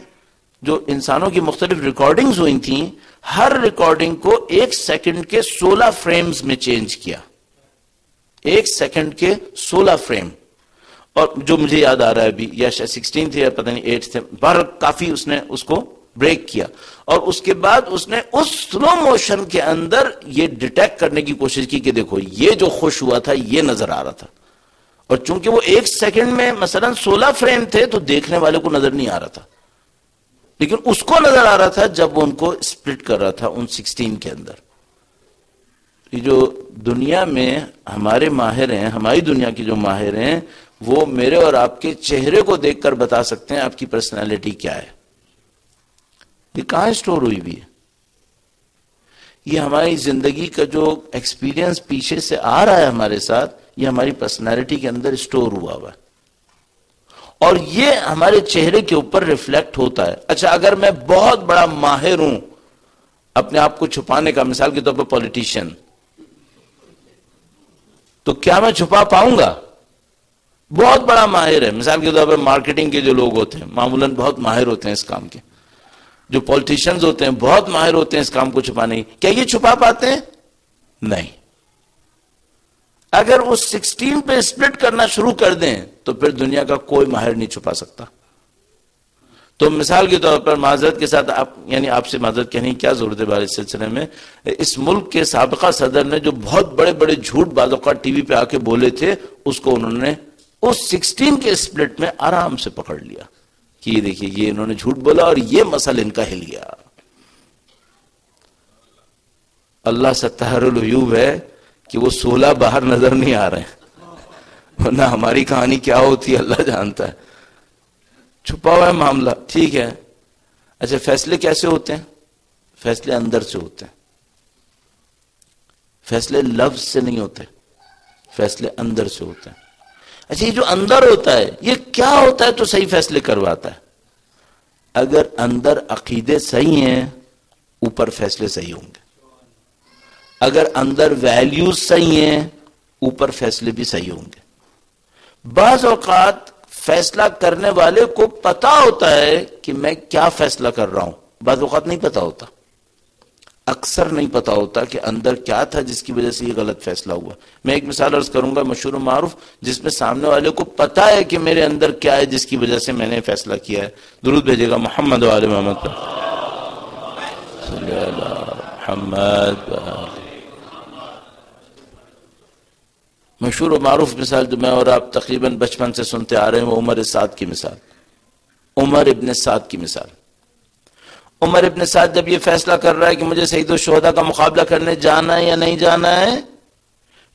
جو انسانوں کی مختلف ریکارڈنگز ہوئی تھیں، ہر ریکارڈنگ کو 1 سیکنڈ کے 16 فریمز میں چینج کیا. 1 سیکنڈ کے 16 فریم، اور جو مجھے یاد آ رہا ہے ابھی یا 16 تھے یا پتہ نہیں 8 تھے، پر کافی اس نے اس کو بریک کیا. اور اس کے بعد اس نے اس سلو موشن کے اندر یہ ڈیٹیکٹ کرنے کی کوشش کی کہ دیکھو یہ جو خوش ہوا تھا یہ نظر آ رہا تھا، اور چونکہ وہ 1 سیکنڈ میں مثلا 16 فریم تھے تو دیکھنے والے کو نظر نہیں آ رہا تھا، لیکن اس کو نظر آ رہا تھا جب وہ ان کو سپلٹ کر رہا تھا ان 16 کے اندر. یہ جو دنیا میں ہمارے ماہر ہیں، ہماری دنیا کی جو ماہر ہیں، وہ میرے اور آپ کے چہرے کو دیکھ کر بتا سکتے ہیں آپ کی پرسنالٹی کیا ہے. یہ کہاں اسٹور ہوئی ہوئی ہے؟ یہ ہماری زندگی کا جو ایکسپیرینس پیچھے سے آ رہا ہے ہمارے ساتھ، یہ ہماری پرسنالٹی کے اندر اسٹور ہوا ہوا ہے، اور یہ ہمارے چہرے کے اوپر ریفلیکٹ ہوتا ہے. اچھا اگر میں بہت بڑا ماہر ہوں اپنے آپ کو چھپانے کا، مثال کے طور پر پولیٹیشین، تو کیا میں چھپا پاؤں گا؟ بہت بڑا ماہر ہے، مثال کے طور پر مارکیٹنگ کے جو لوگ ہوتے ہیں معمولاً بہت ماہر ہوتے ہیں اس کام کے، جو پولیٹیشنز ہوتے ہیں بہت ماہر ہوتے ہیں اس کام کو چھپانے کی. کیا یہ چھپا پاتے ہیں؟ نہیں. اگر اس 16 پہ سپلٹ کرنا شروع کر دیں تو پھر دنیا کا کوئی ماہر نہیں چھپا سکتا. تو مثال کے طور پر معذرت کے ساتھ آپ سے معذرت کہنے کی کیا ضرورت ہے بارے اس سلسلے میں، اس ملک کے سابقہ صدر نے جو بہت بڑے بڑے جھوٹ بعض اوقات ٹی وی پہ آ کے بولے تھے، اس کو انہوں نے اس 16 کے سپلٹ میں آرام سے پکڑ لیا کہ یہ دیکھیے یہ انہوں نے جھوٹ بولا اور یہ مسئلہ ان کا ہل گیا. اللہ ستار العیوب ہے کہ وہ 16 باہر نظر نہیں آ رہے ہیں، ورنہ ہماری کہانی کیا ہوتی ہے اللہ جانتا ہے. چھپا ہوا ہے معاملہ، ٹھیک ہے. اچھا فیصلے کیسے ہوتے ہیں؟ فیصلے اندر سے ہوتے ہیں، فیصلے لفظ سے نہیں ہوتے، فیصلے اندر سے ہوتے ہیں. اچھا یہ جو اندر ہوتا ہے یہ کیا ہوتا ہے تو صحیح فیصلے کرواتا ہے؟ اگر اندر عقیدے صحیح ہیں اوپر فیصلے صحیح ہوں گے، اگر اندر ویلیوز صحیح ہیں اوپر فیصلے بھی صحیح ہوں گے. بعض اوقات فیصلہ کرنے والے کو پتا ہوتا ہے کہ میں کیا فیصلہ کر رہا ہوں، بعض اوقات نہیں پتا ہوتا، اکثر نہیں پتا ہوتا کہ اندر کیا تھا جس کی وجہ سے یہ غلط فیصلہ ہوا. میں ایک مثال عرض کروں گا مشہور و معروف، جس میں سامنے والے کو پتا ہے کہ میرے اندر کیا ہے جس کی وجہ سے میں نے فیصلہ کیا ہے. درود بھیجے گا محمد و آل محمد پر. صلی اللہ محمد. مشہور و معروف مثال جو میں اور آپ تقریباً بچپن سے سنتے آ رہے ہیں وہ عمر سعد کی مثال. عمر ابن سعد کی مثال. عمر ابن سعد جب یہ فیصلہ کر رہا ہے کہ مجھے سید الشہداء کا مقابلہ کرنے جانا ہے یا نہیں جانا ہے،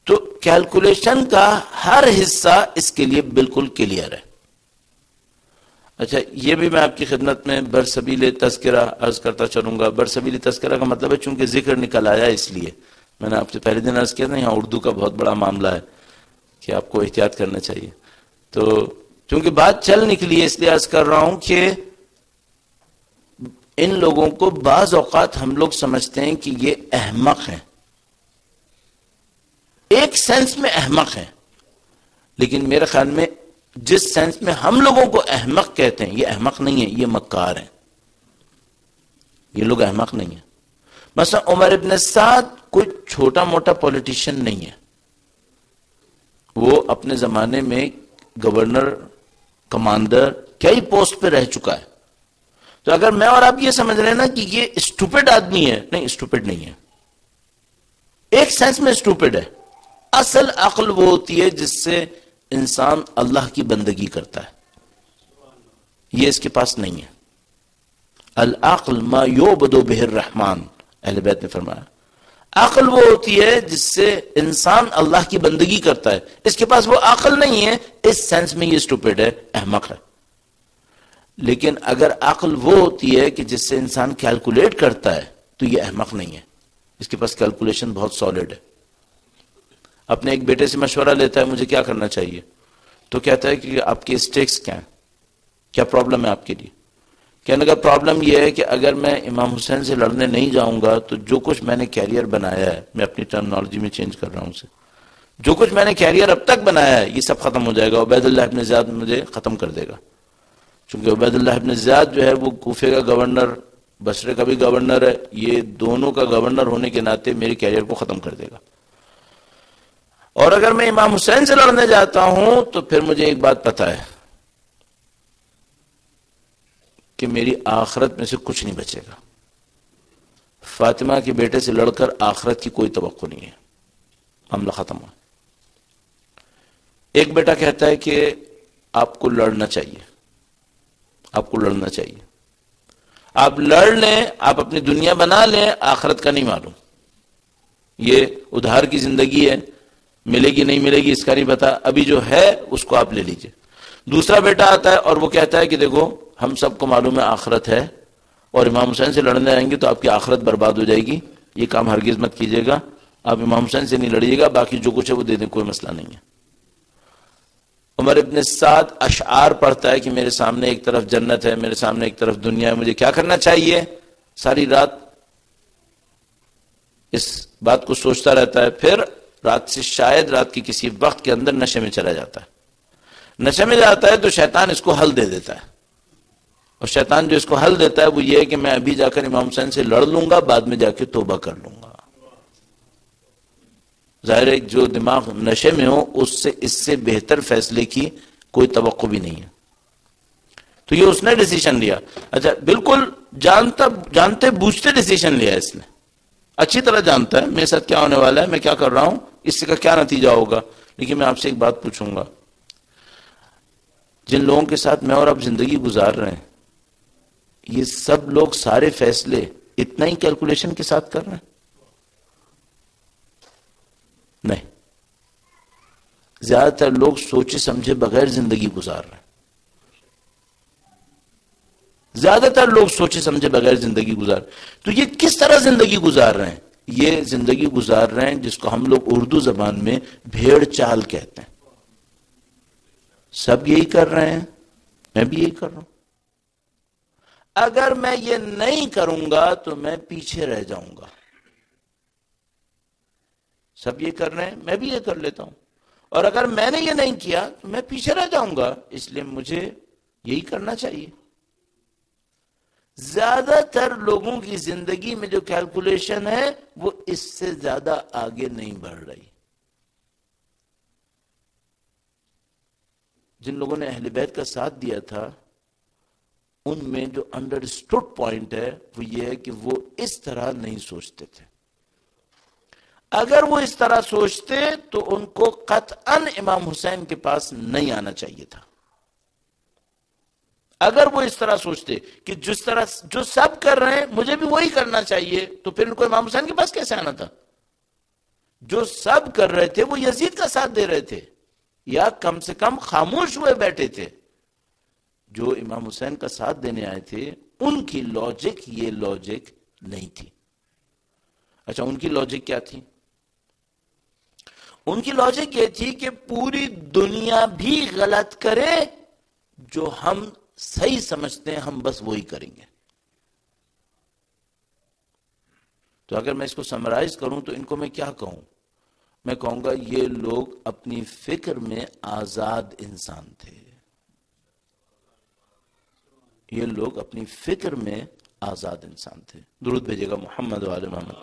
تو کیلکولیشن کا ہر حصہ اس کے لیے بالکل کلیئر ہے. اچھا یہ بھی میں آپ کی خدمت میں برسبیل تذکرہ عرض کرتا چلوں گا. برسبیل تذکرہ کا مطلب ہے چونکہ ذکر نکل آیا، اس لیے میں نے آپ سے پہلے دن عرض کیا تھا یہاں اردو کا بہت بڑا معاملہ ہے کہ آپ کو احتیاط کرنا چاہیے. تو چونکہ بات چل نکلی ہے اس لیے عرض کر رہا ہوں کہ ان لوگوں کو بعض اوقات ہم لوگ سمجھتے ہیں کہ یہ احمق ہیں، ایک سینس میں احمق ہیں، لیکن میرے خیال میں جس سینس میں ہم لوگوں کو احمق کہتے ہیں یہ احمق نہیں ہے، یہ مکار ہیں. یہ لوگ احمق نہیں ہیں. مثلا عمر ابن سعد کوئی چھوٹا موٹا پولیٹیشین نہیں ہے، وہ اپنے زمانے میں گورنر، کمانڈر، کئی پوسٹ پہ رہ چکا ہے. تو اگر میں اور آپ یہ سمجھ رہے ہیں نا کہ یہ اسٹوپڈ آدمی ہے، نہیں اسٹوپڈ نہیں ہے، ایک سینس میں اسٹوپڈ ہے. اصل عقل وہ ہوتی ہے جس سے انسان اللہ کی بندگی کرتا ہے، یہ اس کے پاس نہیں ہے. العقل ما یعبد بہ الرحمن، اہل بیت نے فرمایا عقل وہ ہوتی ہے جس سے انسان اللہ کی بندگی کرتا ہے. اس کے پاس وہ عقل نہیں ہے، اس سینس میں یہ اسٹوپڈ ہے، احمق ہے. لیکن اگر عقل وہ ہوتی ہے کہ جس سے انسان کیلکولیٹ کرتا ہے تو یہ احمق نہیں ہے، اس کے پاس کیلکولیشن بہت سالڈ ہے. اپنے ایک بیٹے سے مشورہ لیتا ہے مجھے کیا کرنا چاہیے، تو کہتا ہے کہ آپ کے اسٹیکس کیا ہیں، کیا پرابلم ہے آپ کے لیے. کہنے کا پرابلم یہ ہے کہ اگر میں امام حسین سے لڑنے نہیں جاؤں گا تو جو کچھ میں نے کیریئر بنایا ہے، میں اپنی ٹرمنالوجی میں چینج کر رہا ہوں اسے، جو کچھ میں نے کیریئر اب تک بنایا ہے یہ سب ختم ہو جائے گا. عبید اللہ ابن زیاد مجھے ختم کر دے گا، چونکہ عبید اللہ ابن زیاد جو ہے وہ کوفے کا گورنر، بصرے کا بھی گورنر ہے، یہ دونوں کا گورنر ہونے کے ناطے میرے کیریئر کو ختم کر دے گا. اور اگر میں امام حسین سے لڑنے جاتا ہوں تو پھر مجھے ایک بات پتہ ہے کہ میری آخرت میں سے کچھ نہیں بچے گا. فاطمہ کے بیٹے سے لڑ کر آخرت کی کوئی توقع نہیں ہے، معاملہ ختم ہوا. ایک بیٹا کہتا ہے کہ آپ کو لڑنا چاہیے، آپ کو لڑنا چاہیے، آپ لڑ لیں، آپ اپنی دنیا بنا لیں، آخرت کا نہیں معلوم، یہ ادھار کی زندگی ہے، ملے گی نہیں ملے گی اس کا نہیں پتا، ابھی جو ہے اس کو آپ لے لیجئے. دوسرا بیٹا آتا ہے اور وہ کہتا ہے کہ دیکھو ہم سب کو معلوم ہے آخرت ہے، اور امام حسین سے لڑنے آئیں گے تو آپ کی آخرت برباد ہو جائے گی، یہ کام ہرگز مت کیجیے گا، آپ امام حسین سے نہیں لڑیے گا، باقی جو کچھ ہے وہ دے دیں، کوئی مسئلہ نہیں ہے. عمر ابن سعد اشعار پڑھتا ہے کہ میرے سامنے ایک طرف جنت ہے، میرے سامنے ایک طرف دنیا ہے، مجھے کیا کرنا چاہیے. ساری رات اس بات کو سوچتا رہتا ہے، پھر رات سے شاید رات کی کسی وقت کے اندر نشے میں چلا جاتا ہے. نشے میں جاتا ہے تو شیطان اس کو حل دے دیتا ہے، اور شیطان جو اس کو حل دیتا ہے وہ یہ ہے کہ میں ابھی جا کر امام حسین سے لڑ لوں گا، بعد میں جا کے توبہ کر لوں گا. ظاہر ہے جو دماغ نشے میں ہو اس سے بہتر فیصلے کی کوئی توقع بھی نہیں ہے. تو یہ اس نے ڈیسیشن لیا. اچھا بالکل جانتے بوجھتے ڈیسیشن لیا اس نے، اچھی طرح جانتا ہے میرے ساتھ کیا ہونے والا ہے، میں کیا کر رہا ہوں، اس سے کا کیا نتیجہ ہوگا. لیکن میں آپ سے ایک بات پوچھوں گا، جن لوگوں کے ساتھ میں اور آپ زندگی گزار رہے ہیں یہ سب لوگ سارے فیصلے اتنا ہی کیلکولیشن کے ساتھ کر رہے ہیں؟ نہیں، زیادہ تر لوگ سوچے سمجھے بغیر زندگی گزار رہے ہیں. زیادہ تر لوگ سوچے سمجھے بغیر زندگی گزار. تو یہ کس طرح زندگی گزار رہے ہیں؟ یہ زندگی گزار رہے ہیں جس کو ہم لوگ اردو زبان میں بھیڑ چال کہتے ہیں. سب یہی کر رہے ہیں، میں بھی یہی کر رہا ہوں. اگر میں یہ نہیں کروں گا تو میں پیچھے رہ جاؤں گا. سب یہ کر رہے ہیں، میں بھی یہ کر لیتا ہوں، اور اگر میں نے یہ نہیں کیا تو میں پیچھے رہ جاؤں گا، اس لیے مجھے یہی کرنا چاہیے. زیادہ تر لوگوں کی زندگی میں جو کیلکولیشن ہے وہ اس سے زیادہ آگے نہیں بڑھ رہی. جن لوگوں نے اہل بیت کا ساتھ دیا تھا ان میں جو انڈرسٹوڈ پوائنٹ ہے وہ یہ ہے کہ وہ اس طرح نہیں سوچتے تھے. اگر وہ اس طرح سوچتے تو ان کو قطعاً امام حسین کے پاس نہیں آنا چاہیے تھا. اگر وہ اس طرح سوچتے کہ جس طرح جو سب کر رہے ہیں مجھے بھی وہی کرنا چاہیے تو پھر ان کو امام حسین کے پاس کیسے آنا تھا؟ جو سب کر رہے تھے وہ یزید کا ساتھ دے رہے تھے یا کم سے کم خاموش ہوئے بیٹھے تھے. جو امام حسین کا ساتھ دینے آئے تھے ان کی لاجک یہ لاجک نہیں تھی. اچھا ان کی لاجک کیا تھی؟ ان کی لاجک یہ تھی کہ پوری دنیا بھی غلط کرے، جو ہم صحیح سمجھتے ہیں ہم بس وہی کریں گے. تو اگر میں اس کو سمرائز کروں تو ان کو میں کیا کہوں؟ میں کہوں گا یہ لوگ اپنی فکر میں آزاد انسان تھے. یہ لوگ اپنی فکر میں آزاد انسان تھے. درود بھیجے گا محمد و آل محمد.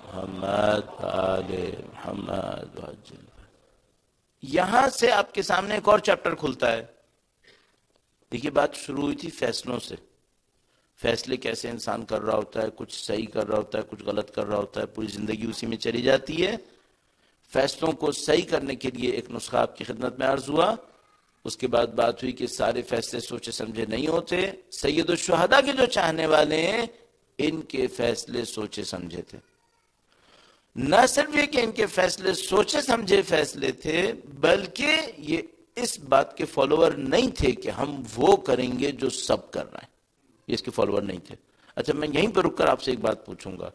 محمد آل محمد. یہاں سے آپ کے سامنے ایک اور چیپٹر کھلتا ہے. دیکھیے بات شروع ہوئی تھی فیصلوں سے. فیصلے کیسے انسان کر رہا ہوتا ہے، کچھ صحیح کر رہا ہوتا ہے، کچھ غلط کر رہا ہوتا ہے، پوری زندگی اسی میں چلی جاتی ہے. فیصلوں کو صحیح کرنے کے لیے ایک نسخہ آپ کی خدمت میں عرض ہوا. اس کے بعد بات ہوئی کہ سارے فیصلے سوچے سمجھے نہیں ہوتے. سید الشہداء کے جو چاہنے والے ہیں ان کے فیصلے سوچے سمجھے تھے. نہ صرف یہ کہ ان کے فیصلے سوچے سمجھے فیصلے تھے، بلکہ یہ اس بات کے فالوور نہیں تھے کہ ہم وہ کریں گے جو سب کر رہے ہیں. یہ اس کے فالوور نہیں تھے. اچھا، میں یہیں پہ رک کر آپ سے ایک بات پوچھوں گا،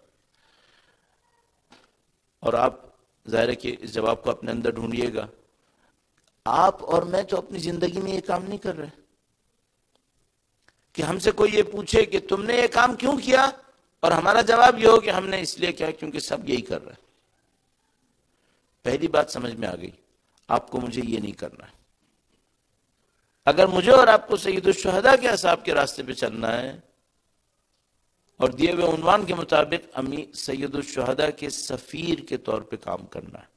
اور آپ ظاہر ہے کہ اس جواب کو اپنے اندر ڈھونڈیے گا. آپ اور میں تو اپنی زندگی میں یہ کام نہیں کر رہے کہ ہم سے کوئی یہ پوچھے کہ تم نے یہ کام کیوں کیا، اور ہمارا جواب یہ ہو کہ ہم نے اس لیے کیا کیونکہ سب یہی کر رہے ہیں. پہلی بات سمجھ میں آ گئی، آپ کو مجھے یہ نہیں کرنا ہے. اگر مجھے اور آپ کو سید الشہداء کے اصحاب کے راستے پہ چلنا ہے اور دیے ہوئے عنوان کے مطابق امی سید الشہداء کے سفیر کے طور پہ کام کرنا ہے،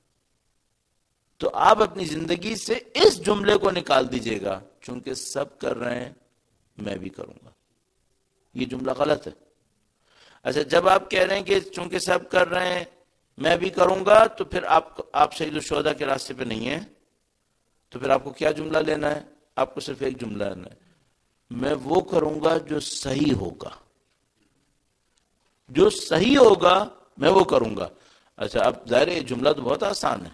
تو آپ اپنی زندگی سے اس جملے کو نکال دیجئے گا، چونکہ سب کر رہے ہیں میں بھی کروں گا. یہ جملہ غلط ہے. اچھا، جب آپ کہہ رہے ہیں کہ چونکہ سب کر رہے ہیں میں بھی کروں گا، تو پھر آپ سید الشہداء کے راستے پہ نہیں ہیں. تو پھر آپ کو کیا جملہ لینا ہے؟ آپ کو صرف ایک جملہ لینا ہے، میں وہ کروں گا جو صحیح ہوگا. جو صحیح ہوگا میں وہ کروں گا. اچھا، اب ظاہر ہے یہ جملہ تو بہت آسان ہے،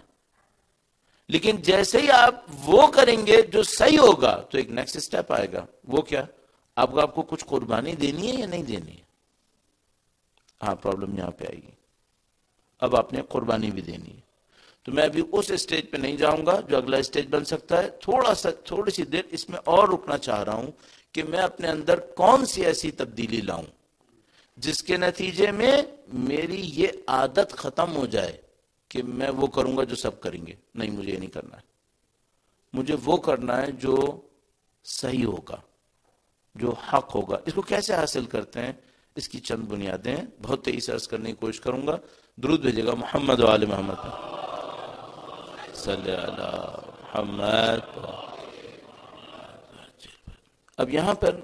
لیکن جیسے ہی آپ وہ کریں گے جو صحیح ہوگا تو ایک نیکسٹ سٹیپ آئے گا. وہ کیا؟ آپ کو کچھ قربانی دینی ہے یا نہیں دینی ہے؟ ہاں، پرابلم یہاں پہ آئے گی. اب آپ نے قربانی بھی دینی ہے. تو میں ابھی اس اسٹیج پہ نہیں جاؤں گا جو اگلا اسٹیج بن سکتا ہے. تھوڑی سی دیر اس میں اور رکنا چاہ رہا ہوں کہ میں اپنے اندر کون سی ایسی تبدیلی لاؤں جس کے نتیجے میں میری یہ عادت ختم ہو جائے کہ میں وہ کروں گا جو سب کریں گے. نہیں، مجھے یہ نہیں کرنا ہے. مجھے وہ کرنا ہے جو صحیح ہوگا، جو حق ہوگا. اس کو کیسے حاصل کرتے ہیں؟ اس کی چند بنیادیں بہت تیزی سے عرض کرنے کی کوشش کروں گا. درود بھیجے گا محمد و آل محمد صلی اللہ محمد. اب یہاں پر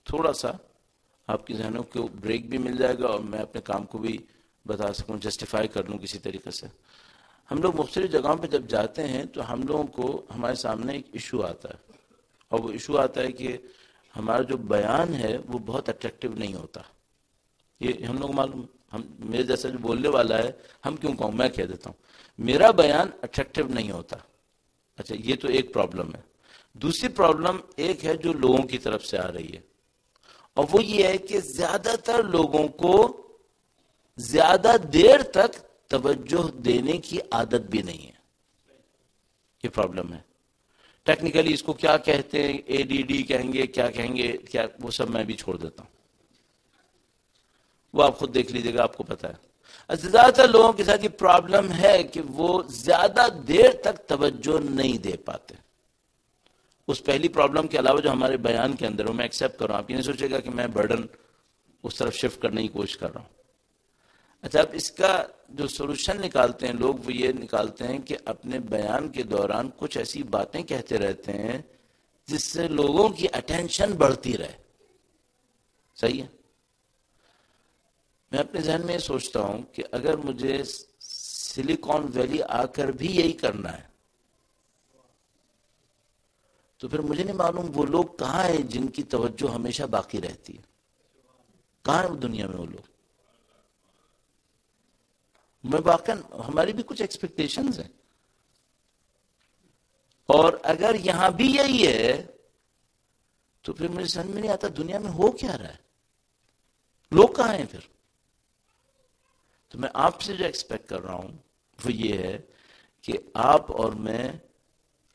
تھوڑا سا آپ کی ذہنوں کو بریک بھی مل جائے گا اور میں اپنے کام کو بھی بتا سکوں، جسٹیفائی کر لوں کسی طریقے سے. ہم لوگ مختلف جگہوں پہ جب جاتے ہیں تو ہم لوگوں کو ہمارے سامنے ایک ایشو آتا ہے، اور وہ ایشو آتا ہے کہ ہمارا جو بیان ہے وہ بہت اٹریکٹیو نہیں ہوتا. یہ ہم لوگ معلوم، میرے جیسا جو بولنے والا ہے، ہم کیوں کہوں، میں کہہ دیتا ہوں میرا بیان اٹریکٹیو نہیں ہوتا. اچھا، یہ تو ایک پرابلم ہے. دوسری پرابلم ایک ہے جو لوگوں کی طرف سے آ رہی ہے، اور وہ یہ ہے کہ زیادہ تر لوگوں کو زیادہ دیر تک توجہ دینے کی عادت بھی نہیں ہے. یہ پرابلم ہے. ٹیکنیکلی اس کو کیا کہتے ہیں، اے ڈی ڈی کہیں گے، کیا کہیں گے، کیا، وہ سب میں بھی چھوڑ دیتا ہوں، وہ آپ خود دیکھ لیجئے گا، آپ کو پتا ہے. زیادہ تر لوگوں کے ساتھ یہ پرابلم ہے کہ وہ زیادہ دیر تک توجہ نہیں دے پاتے. اس پہلی پرابلم کے علاوہ جو ہمارے بیان کے اندر ہو، میں ایکسیپٹ کر رہا ہوں، آپ یہ نہیں سوچے گا کہ میں برڈن اس طرف شفٹ کرنے کی کوشش کر رہا ہوں. اچھا، اب اس کا جو سولوشن نکالتے ہیں لوگ، وہ یہ نکالتے ہیں کہ اپنے بیان کے دوران کچھ ایسی باتیں کہتے رہتے ہیں جس سے لوگوں کی اٹینشن بڑھتی رہے. صحیح ہے؟ میں اپنے ذہن میں یہ سوچتا ہوں کہ اگر مجھے سلیکون ویلی آ کر بھی یہی کرنا ہے تو پھر مجھے نہیں معلوم وہ لوگ کہاں ہیں جن کی توجہ ہمیشہ باقی رہتی ہے. کہاں ہیں وہ دنیا میں وہ لوگ؟ میں واقعا ہماری بھی کچھ ایکسپیکٹیشنز ہیں، اور اگر یہاں بھی یہی ہے تو پھر مجھے سمجھ میں نہیں آتا دنیا میں ہو کیا رہا ہے، لوگ کہاں ہیں پھر. تو میں آپ سے جو ایکسپیکٹ کر رہا ہوں وہ یہ ہے کہ آپ اور میں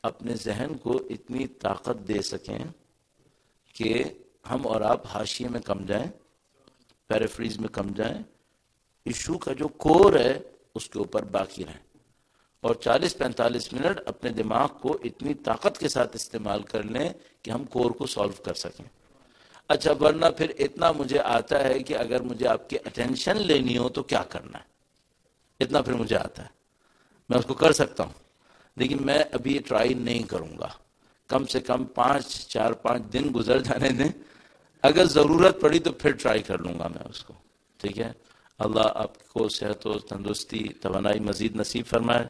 اپنے ذہن کو اتنی طاقت دے سکیں کہ ہم اور آپ حاشیے میں کم جائیں، پیرافریز میں کم جائیں، ایشو کا جو کور ہے اس کے اوپر باقی رہیں، اور 40-45 منٹ اپنے دماغ کو اتنی طاقت کے ساتھ استعمال کر لیں کہ ہم کور کو سالو کر سکیں. اچھا، ورنہ پھر اتنا مجھے آتا ہے کہ اگر مجھے آپ کی اٹینشن لینی ہو تو کیا کرنا ہے، اتنا پھر مجھے آتا ہے، میں اس کو کر سکتا ہوں. لیکن میں ابھی ٹرائی نہیں کروں گا. کم سے کم 4-5 دن گزر جانے دیں، اگر ضرورت پڑی تو پھر ٹرائی کر لوں گا میں اس کو. ٹھیک ہے؟ اللہ آپ کو صحت و تندرستی، توانائی مزید نصیب فرمائے،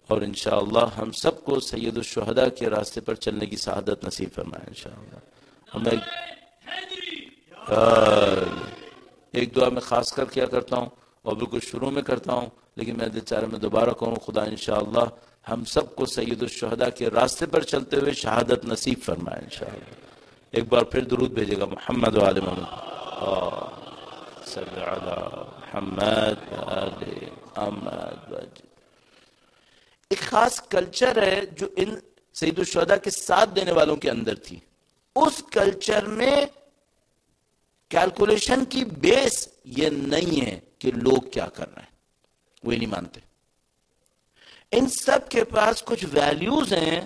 اور انشاءاللہ ہم سب کو سید الشہداء کے راستے پر چلنے کی سعادت نصیب فرمائے انشاءاللہ. ہمیں ایک دعا میں خاص کر کیا کرتا ہوں اور بالکل شروع میں کرتا ہوں، لیکن میں دل چاہ رہا میں دوبارہ کروں، خدا انشاءاللہ ہم سب کو سید الشہداء کے راستے پر چلتے ہوئے شہادت نصیب فرمائے انشاءاللہ۔ ایک بار پھر درود بھیجے گا محمد و آل محمد، صلی علی محمد و آل محمد۔ ایک خاص کلچر ہے جو ان سید الشہداء کے ساتھ دینے والوں کے اندر تھی۔ اس کلچر میں کیلکولیشن کی بیس یہ نہیں ہے کہ لوگ کیا کر رہے ہیں، وہ نہیں مانتے۔ ان سب کے پاس کچھ ویلیوز ہیں،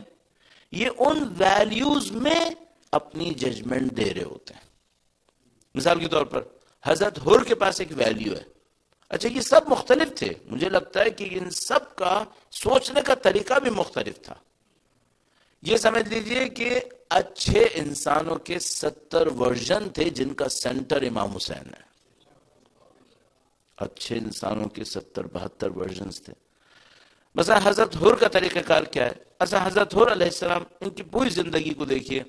یہ ان ویلیوز میں اپنی ججمنٹ دے رہے ہوتے ہیں۔ مثال کے طور پر حضرت حر کے پاس ایک ویلیو ہے۔ اچھا یہ سب مختلف تھے، مجھے لگتا ہے کہ ان سب کا سوچنے کا طریقہ بھی مختلف تھا۔ یہ سمجھ لیجئے کہ اچھے انسانوں کے 70 ورژن تھے جن کا سینٹر امام حسین ہے۔ اچھے انسانوں کے 72 ورژنز تھے۔ مثلا حضرت حر کا طریقہ کار کیا ہے؟ اچھا حضرت حر علیہ السلام، ان کی پوری زندگی کو دیکھیے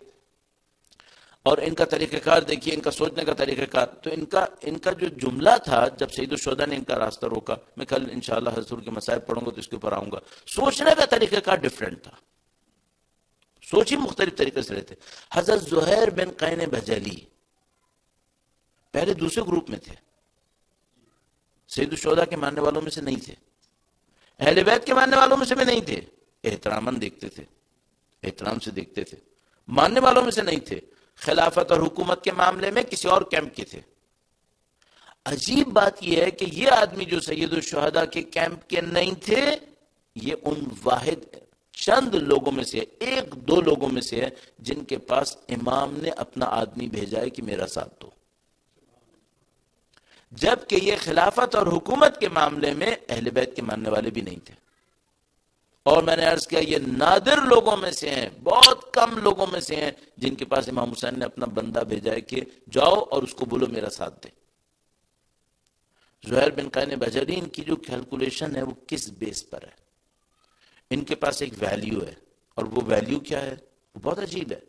اور ان کا طریقہ کار دیکھیے، ان کا سوچنے کا طریقہ کار۔ تو ان کا جو جملہ تھا جب سید الشہداء نے ان کا راستہ روکا، میں کل انشاءاللہ حضرت حر کے مسائل پڑھوں گا تو اس کے اوپر آؤں گا، سوچنے کا طریقہ کار ڈیفرنٹ تھا، سوچ ہی مختلف طریقے سے رہتے۔ حضرت زہیر بن قین بجلی پہلے دوسرے گروپ میں تھے، سید الشہداء کے ماننے والوں میں سے نہیں تھے، اہل بیت کے ماننے والوں میں سے بھی نہیں تھے، احتراماً دیکھتے تھے، احترام سے دیکھتے تھے، ماننے والوں میں سے نہیں تھے، خلافت اور حکومت کے معاملے میں کسی اور کیمپ کے تھے۔ عجیب بات یہ ہے کہ یہ آدمی جو سید الشہداء کے کیمپ کے نہیں تھے، یہ ان واحد چند لوگوں میں سے ہے، ایک دو لوگوں میں سے ہے جن کے پاس امام نے اپنا آدمی بھیجا ہے کہ میرا ساتھ دو، جبکہ یہ خلافت اور حکومت کے معاملے میں اہل بیت کے ماننے والے بھی نہیں تھے۔ اور میں نے عرض کیا یہ نادر لوگوں میں سے ہیں، بہت کم لوگوں میں سے ہیں جن کے پاس امام حسین نے اپنا بندہ بھیجا ہے کہ جاؤ اور اس کو بولو میرا ساتھ دے۔ زہیر بن قین بجلی، ان کی جو کیلکولیشن ہے وہ کس بیس پر ہے؟ ان کے پاس ایک ویلیو ہے، اور وہ ویلیو کیا ہے؟ وہ بہت عجیب ہے۔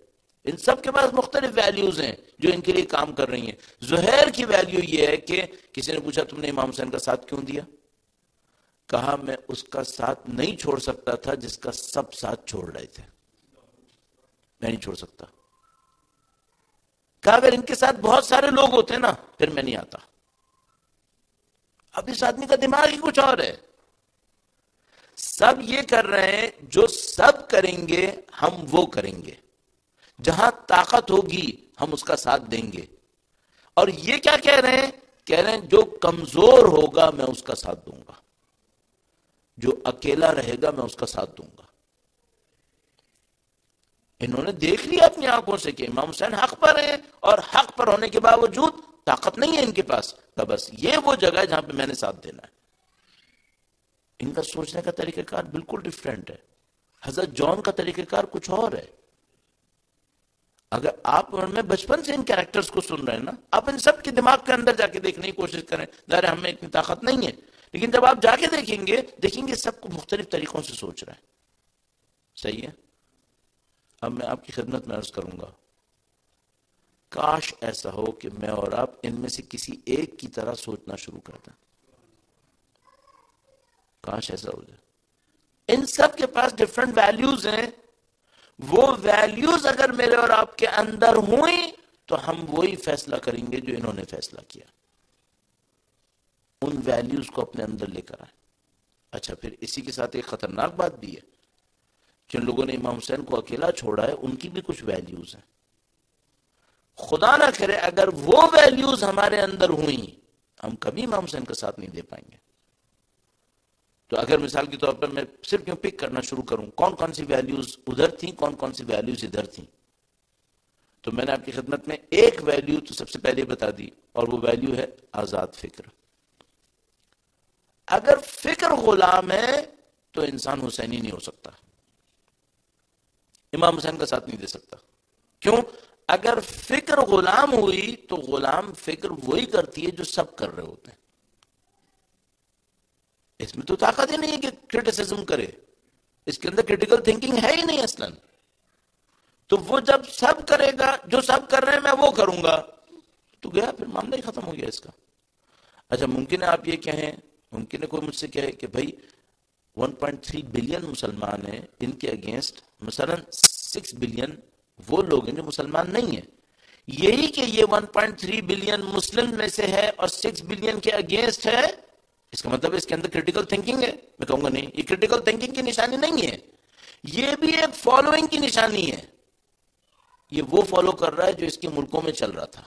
ان سب کے پاس مختلف ویلیوز ہیں جو ان کے لیے کام کر رہی ہیں۔ زہیر کی ویلیو یہ ہے کہ کسی نے پوچھا تم نے امام حسین کا ساتھ کیوں دیا؟ کہا میں اس کا ساتھ نہیں چھوڑ سکتا تھا جس کا سب ساتھ چھوڑ رہے تھے، میں نہیں چھوڑ سکتا۔ کہا اگر ان کے ساتھ بہت سارے لوگ ہوتے نا پھر میں نہیں آتا۔ اب اس آدمی کا دماغ ہی کچھ اور ہے۔ سب یہ کر رہے ہیں، جو سب کریں گے ہم وہ کریں گے، جہاں طاقت ہوگی ہم اس کا ساتھ دیں گے۔ اور یہ کیا کہہ رہے ہیں؟ کہہ رہے ہیں جو کمزور ہوگا میں اس کا ساتھ دوں گا، جو اکیلا رہے گا میں اس کا ساتھ دوں گا۔ انہوں نے دیکھ لیا اپنی آنکھوں سے کہ امام حسین حق پر ہیں، اور حق پر ہونے کے باوجود طاقت نہیں ہے ان کے پاس، تو بس یہ وہ جگہ ہے جہاں پہ میں نے ساتھ دینا ہے۔ ان کا سوچنے کا طریقہ کار بالکل ڈیفرنٹ ہے۔ حضرت جان کا طریقہ کار کچھ اور ہے۔ اگر آپ میں بچپن سے ان کیریکٹرز کو سن رہے ہیں نا، آپ ان سب کے دماغ کے اندر جا کے دیکھنے کی کوشش کریں، ظاہر ہمیں اتنی طاقت نہیں ہے، لیکن جب آپ جا کے دیکھیں گے سب کو مختلف طریقوں سے سوچ رہے ہیں۔ صحیح ہے؟ اب میں آپ کی خدمت میں عرض کروں گا، کاش ایسا ہو کہ میں اور آپ ان میں سے کسی ایک کی طرح سوچنا شروع کر دیں۔ کاش ایسا ہو جائے۔ ان سب کے پاس ڈیفرنٹ ویلیوز ہیں، وہ ویلیوز اگر میرے اور آپ کے اندر ہوئیں تو ہم وہی فیصلہ کریں گے جو انہوں نے فیصلہ کیا۔ ان ویلیوز کو اپنے اندر لے کر آئیں۔ اچھا پھر اسی کے ساتھ ایک خطرناک بات بھی ہے، جن لوگوں نے امام حسین کو اکیلا چھوڑا ہے ان کی بھی کچھ ویلیوز ہیں۔ خدا نہ کرے اگر وہ ویلیوز ہمارے اندر ہوئیں، ہم کبھی امام حسین کا ساتھ نہیں دے پائیں گے۔ تو اگر مثال کے طور پر میں صرف کیوں پک کرنا شروع کروں کون کون سی ویلیوز ادھر تھیں، کون کون سی ویلیوز ادھر تھیں، تو میں نے آپ کی خدمت میں ایک ویلیو تو سب سے پہلے بتا دی، اور وہ ویلیو ہے آزاد فکر۔ اگر فکر غلام ہے تو انسان حسینی نہیں ہو سکتا، امام حسین کا ساتھ نہیں دے سکتا۔ کیوں؟ اگر فکر غلام ہوئی تو غلام فکر وہی کرتی ہے جو سب کر رہے ہوتے ہیں۔ اس میں تو طاقت ہی نہیں ہے کہ کرٹیسزم کرے، اس کے اندر کرٹیکل تھنکنگ ہے ہی نہیں اصلا۔ تو وہ جب سب کرے گا، جو سب کر رہے ہیں میں وہ کروں گا، تو گیا، پھر معاملہ ہی ختم ہو گیا اس کا۔ اچھا ممکن ہے آپ یہ کہیں، ممکن ہے کوئی مجھ سے کہے کہ بھائی 1.3 بلین مسلمان ہیں، ان کے اگینسٹ مثلا 6 بلین وہ لوگ ہیں جو مسلمان نہیں ہیں، یہی کہ یہ 1.3 بلین مسلم میں سے ہے اور 6 بلین کے اگینسٹ ہے، اس کا مطلب اس کے اندر کریٹیکل تھنکنگ ہے؟ میں کہوں گا نہیں، یہ کریٹیکل تھنکنگ کی نشانی نہیں ہے، یہ بھی ایک فالوئنگ کی نشانی ہے. یہ وہ فالو کر رہا ہے جو اس کے ملکوں میں چل رہا تھا،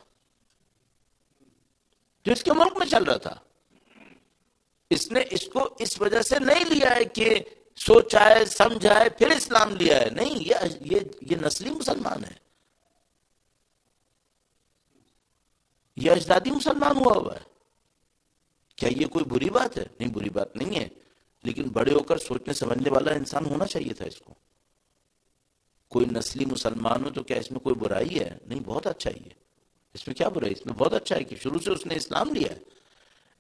جو اس کے ملک میں چل رہا تھا. اس نے اس کو اس وجہ سے نہیں لیا ہے کہ سوچائے سمجھائے پھر اسلام لیا ہے، نہیں، یہ نسلی مسلمان ہے، یہ اجدادی مسلمان ہوا ہے. کیا یہ کوئی بری بات ہے؟ نہیں، بری بات نہیں ہے، لیکن بڑے ہو کر سوچنے سمجھنے والا انسان ہونا چاہیے تھا اس کو. کوئی نسلی مسلمان ہو تو کیا اس میں کوئی برائی ہے؟ نہیں، بہت اچھا ہی ہے، اس میں کیا برائی؟ اس میں بہت اچھا ہے کہ شروع سے اس نے اسلام لیا ہے.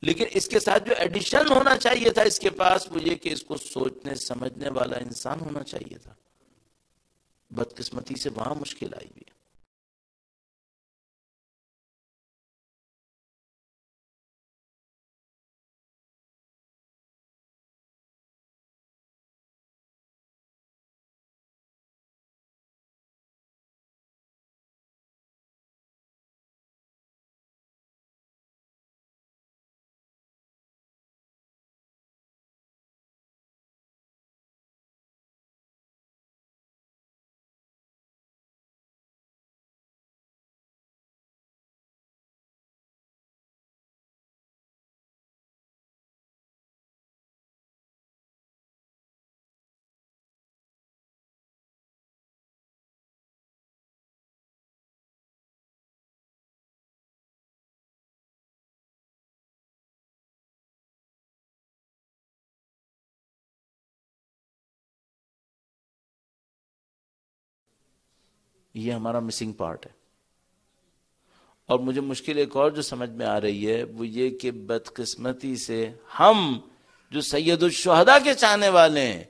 لیکن اس کے ساتھ جو ایڈیشن ہونا چاہیے تھا اس کے پاس، وہ یہ کہ اس کو سوچنے سمجھنے والا انسان ہونا چاہیے تھا. بدقسمتی سے وہاں مشکل آئی بھی. یہ ہمارا مسنگ پارٹ ہے. اور مجھے مشکل ایک اور جو سمجھ میں آ رہی ہے وہ یہ کہ بدقسمتی سے ہم جو سید الشہداء کے چاہنے والے ہیں،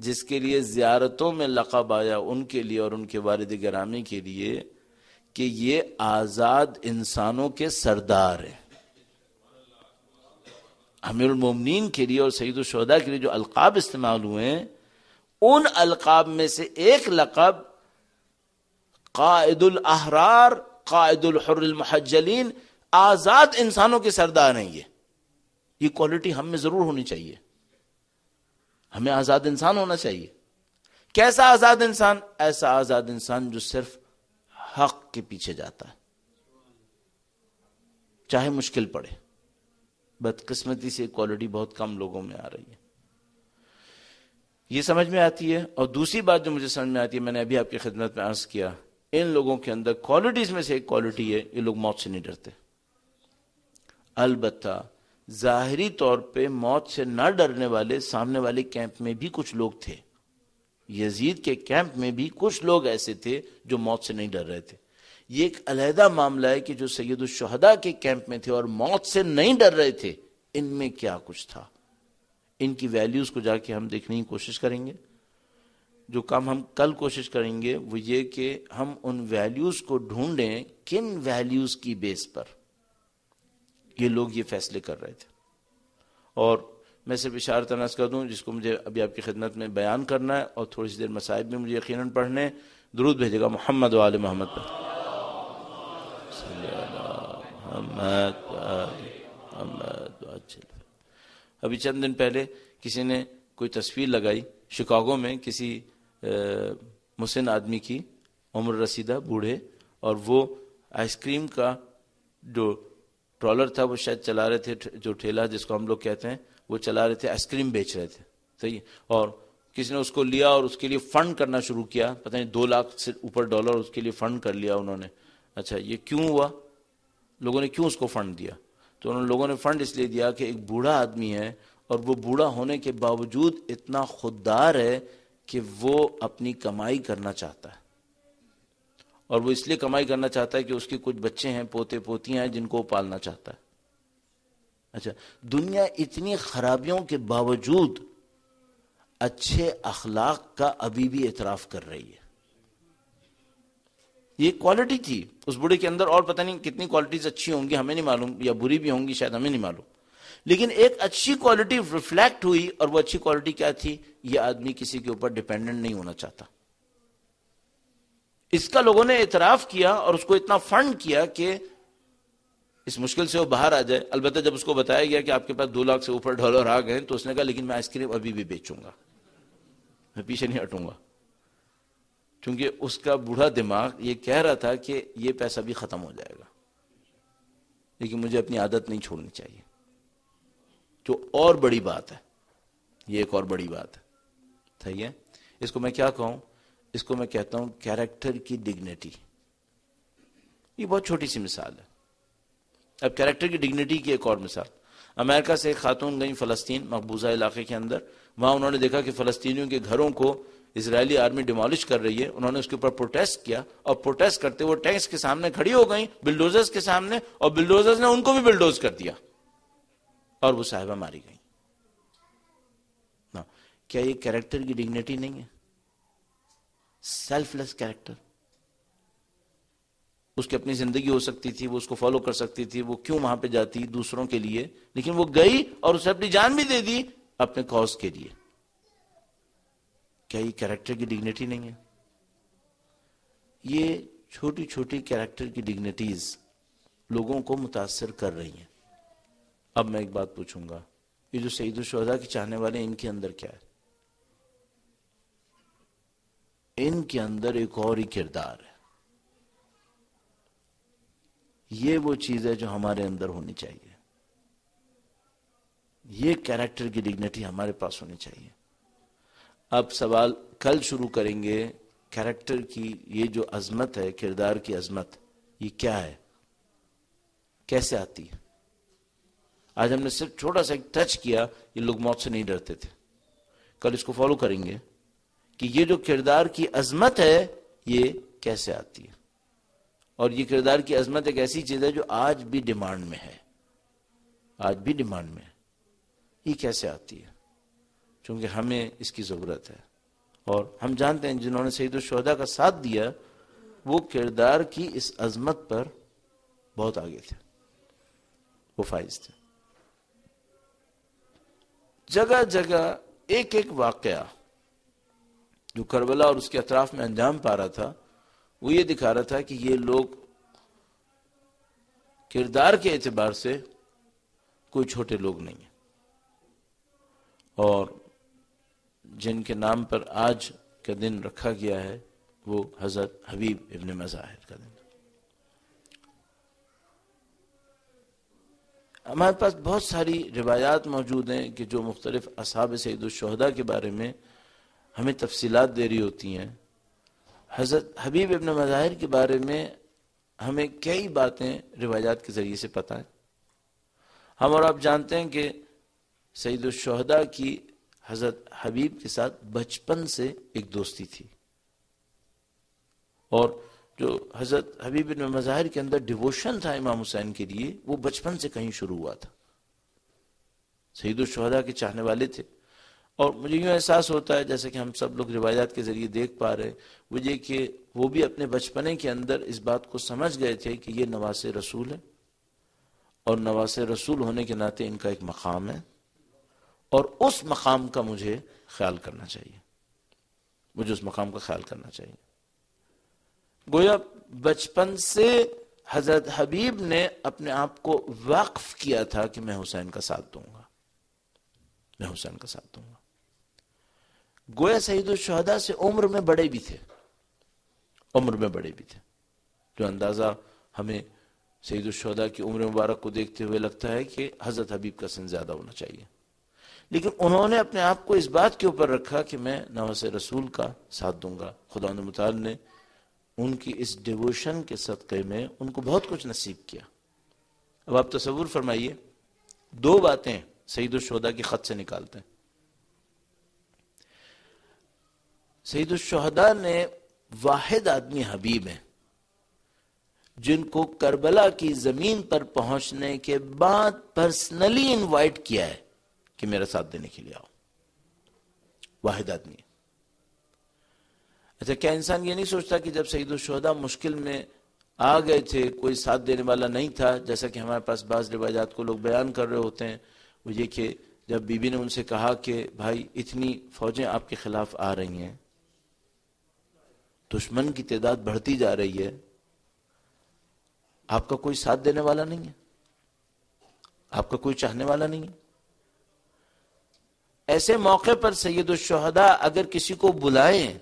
جس کے لیے زیارتوں میں لقب آیا ان کے لیے اور ان کے والد گرامی کے لیے کہ یہ آزاد انسانوں کے سردار ہیں، امیر المومنین کے لیے اور سید الشہداء کے لیے جو القاب استعمال ہوئے ہیں، ان القاب میں سے ایک لقب قائد الاحرار، قائد الحر المحجلین، آزاد انسانوں کے سردار ہیں. یہ کوالٹی ہم میں ضرور ہونی چاہیے. ہمیں آزاد انسان ہونا چاہیے. کیسا آزاد انسان؟ ایسا آزاد انسان جو صرف حق کے پیچھے جاتا ہے چاہے مشکل پڑے. بدقسمتی سے کوالٹی بہت کم لوگوں میں آ رہی ہے. یہ سمجھ میں آتی ہے. اور دوسری بات جو مجھے سمجھ میں آتی ہے، میں نے ابھی آپ کی خدمت میں عرض کیا، ان لوگوں کے اندر کوالٹیز میں سے ایک کوالٹی ہے، یہ لوگ موت سے نہیں ڈرتے. البتہ ظاہری طور پہ موت سے نہ ڈرنے والے سامنے والے کیمپ میں بھی کچھ لوگ تھے. یزید کے کیمپ میں بھی کچھ لوگ ایسے تھے جو موت سے نہیں ڈر رہے تھے. یہ ایک علیحدہ معاملہ ہے کہ جو سید الشہداء کے کیمپ میں تھے اور موت سے نہیں ڈر رہے تھے، ان میں کیا کچھ تھا. ان کی ویلیوز کو جا کے ہم دیکھنے کی کوشش کریں گے. جو کام ہم کل کوشش کریں گے وہ یہ کہ ہم ان ویلیوز کو ڈھونڈیں، کن ویلیوز کی بیس پر یہ لوگ یہ فیصلے کر رہے تھے. اور میں صرف اشارت نظر کر دوں جس کو مجھے ابھی آپ کی خدمت میں بیان کرنا ہے، اور تھوڑی سی دیر مصائب میں مجھے یقیناً پڑھنے. درود بھیجے گا محمد و آل محمد پر. ابھی چند دن پہلے کسی نے کوئی تصویر لگائی شکاگو میں کسی مسن آدمی کی، عمر رسیدہ بوڑھے، اور وہ آئس کریم کا جو ٹرالر تھا وہ شاید چلا رہے تھے، جو ٹھیلا جس کو ہم لوگ کہتے ہیں، وہ چلا رہے تھے، آئس کریم بیچ رہے تھے. صحیح. اور کسی نے اس کو لیا اور اس کے لیے فنڈ کرنا شروع کیا، پتہ نہیں 2 لاکھ سے اوپر ڈالر اس کے لیے فنڈ کر لیا انہوں نے. اچھا یہ کیوں ہوا؟ لوگوں نے کیوں اس کو فنڈ دیا؟ تو انہوں نے لوگوں نے فنڈ اس لیے دیا کہ ایک بوڑھا آدمی ہے اور وہ بوڑھا ہونے کے باوجود اتنا خوددار ہے کہ وہ اپنی کمائی کرنا چاہتا ہے، اور وہ اس لیے کمائی کرنا چاہتا ہے کہ اس کے کچھ بچے ہیں، پوتے پوتیاں ہیں جن کو وہ پالنا چاہتا ہے. اچھا دنیا اتنی خرابیوں کے باوجود اچھے اخلاق کا ابھی بھی اعتراف کر رہی ہے. یہ کوالٹی تھی اس بوڑھے کے اندر، اور پتہ نہیں کتنی کوالٹیز اچھی ہوں گی ہمیں نہیں معلوم، یا بری بھی ہوں گی شاید ہمیں نہیں معلوم، لیکن ایک اچھی کوالٹی ریفلیکٹ ہوئی، اور وہ اچھی کوالٹی کیا تھی؟ یہ آدمی کسی کے اوپر ڈیپینڈنٹ نہیں ہونا چاہتا. اس کا لوگوں نے اعتراف کیا اور اس کو اتنا فنڈ کیا کہ اس مشکل سے وہ باہر آ جائے. البتہ جب اس کو بتایا گیا کہ آپ کے پاس 2 لاکھ سے اوپر ڈالر آ گئے تو اس نے کہا لیکن میں آئس کریم ابھی بھی بیچوں گا، میں پیچھے نہیں ہٹوں گا، کیونکہ اس کا بوڑھا دماغ یہ کہہ رہا تھا کہ یہ پیسہ بھی ختم ہو جائے گا لیکن مجھے اپنی عادت نہیں چھوڑنی چاہیے. جو اور بڑی بات ہے، یہ ایک اور بڑی بات ہے، صحیح ہے. اس کو میں کیا کہوں؟ اس کو میں کہتا ہوں کیریکٹر کی ڈگنیٹی. یہ بہت چھوٹی سی مثال ہے. اب کیریکٹر کی ڈگنیٹی کی ایک اور مثال، امریکہ سے ایک خاتون گئی فلسطین مقبوضہ علاقے کے اندر. وہاں انہوں نے دیکھا کہ فلسطینیوں کے گھروں کو اسرائیلی آرمی ڈیمالش کر رہی ہے. انہوں نے اس کے اوپر پروٹیسٹ کیا اور پروٹیسٹ کرتے وہ ٹینکس کے سامنے کھڑی ہو گئیں، بلڈوزرز کے سامنے، اور بلڈوزرز نے ان کو بھی بلڈوز کر دیا اور وہ صاحبہ ماری گئیں. کیا یہ کیریکٹر کی ڈگنیٹی نہیں ہے؟ سیلف لیس کیریکٹر. اس کی اپنی زندگی ہو سکتی تھی، وہ اس کو فالو کر سکتی تھی، وہ کیوں وہاں پہ جاتی دوسروں کے لیے، لیکن وہ گئی اور اسے اپنی جان بھی دے دی اپنے کاز کے لیے. کیا یہ کیریکٹر کی ڈگنیٹی نہیں ہے؟ یہ چھوٹی چھوٹی کیریکٹر کی ڈگنیٹیز لوگوں کو متاثر کر رہی ہیں. اب میں ایک بات پوچھوں گا، یہ جو سید الشہداء کے چاہنے والے ان کے اندر کیا ہے؟ ان کے اندر ایک اور ہی کردار ہے. یہ وہ چیز ہے جو ہمارے اندر ہونی چاہیے. یہ کیریکٹر کی ڈگنیٹی ہمارے پاس ہونی چاہیے. اب سوال کل شروع کریں گے، کیریکٹر کی یہ جو عظمت ہے، کردار کی عظمت، یہ کیا ہے، کیسے آتی ہے؟ آج ہم نے صرف چھوٹا سا ایک ٹچ کیا، یہ لوگ موت سے نہیں ڈرتے تھے. کل اس کو فالو کریں گے کہ یہ جو کردار کی عظمت ہے یہ کیسے آتی ہے. اور یہ کردار کی عظمت ایک ایسی چیز ہے جو آج بھی ڈیمانڈ میں ہے، آج بھی ڈیمانڈ میں ہے. یہ کیسے آتی ہے؟ چونکہ ہمیں اس کی ضرورت ہے، اور ہم جانتے ہیں جنہوں نے سید الشہداء کا ساتھ دیا وہ کردار کی اس عظمت پر بہت آگے تھے، وہ فائز تھے. جگہ جگہ ایک ایک واقعہ جو کربلا اور اس کے اطراف میں انجام پا رہا تھا وہ یہ دکھا رہا تھا کہ یہ لوگ کردار کے اعتبار سے کوئی چھوٹے لوگ نہیں ہیں، اور جن کے نام پر آج کا دن رکھا گیا ہے وہ حضرت حبیب ابن مظاہر کا دن. ہمارے پاس بہت ساری روایات موجود ہیں کہ جو مختلف اصحاب سید الشہداء کے بارے میں ہمیں تفصیلات دے رہی ہوتی ہیں. حضرت حبیب ابن مظاہر کے بارے میں ہمیں کئی باتیں روایات کے ذریعے سے پتہ ہیں. ہم اور آپ جانتے ہیں کہ سید الشہداء کی حضرت حبیب کے ساتھ بچپن سے ایک دوستی تھی، اور جو حضرت حبیب بن مظاہر کے اندر ڈیووشن تھا امام حسین کے لیے وہ بچپن سے کہیں شروع ہوا تھا. سید الشہداء کے چاہنے والے تھے، اور مجھے یوں احساس ہوتا ہے جیسے کہ ہم سب لوگ روایات کے ذریعے دیکھ پا رہے وہ یہ کہ وہ بھی اپنے بچپنے کے اندر اس بات کو سمجھ گئے تھے کہ یہ نواس رسول ہے، اور نواس رسول ہونے کے ناطے ان کا ایک مقام ہے، اور اس مقام کا مجھے خیال کرنا چاہیے، مجھے اس مقام کا خیال کرنا چاہیے. گویا بچپن سے حضرت حبیب نے اپنے آپ کو وقف کیا تھا کہ میں حسین کا ساتھ دوں گا، میں حسین کا ساتھ دوں گا. گویا سید الشہداء سے عمر میں بڑے بھی تھے، عمر میں بڑے بھی تھے، جو اندازہ ہمیں سید الشہداء کی عمر مبارک کو دیکھتے ہوئے لگتا ہے کہ حضرت حبیب کا سن زیادہ ہونا چاہیے. لیکن انہوں نے اپنے آپ کو اس بات کے اوپر رکھا کہ میں نواس رسول کا ساتھ دوں گا. خداوند متعال نے ان کی اس ڈیووشن کے صدقے میں ان کو بہت کچھ نصیب کیا. اب آپ تصور فرمائیے، 2 باتیں سید الشہداء کے خط سے نکالتے ہیں. سید الشہداء نے واحد آدمی حبیب ہیں جن کو کربلا کی زمین پر پہنچنے کے بعد پرسنلی انوائٹ کیا ہے کہ میرا ساتھ دینے کے لیے آؤ. واحد آدمی. اچھا کیا انسان یہ نہیں سوچتا کہ جب سید الشہداء مشکل میں آ گئے تھے، کوئی ساتھ دینے والا نہیں تھا، جیسا کہ ہمارے پاس بعض روایات کو لوگ بیان کر رہے ہوتے ہیں، وہ یہ کہ جب بی بی نے ان سے کہا کہ بھائی اتنی فوجیں آپ کے خلاف آ رہی ہیں، دشمن کی تعداد بڑھتی جا رہی ہے، آپ کا کوئی ساتھ دینے والا نہیں ہے، آپ کا کوئی چاہنے والا نہیں ہے. ایسے موقع پر سید الشہداء اگر کسی کو بلائیں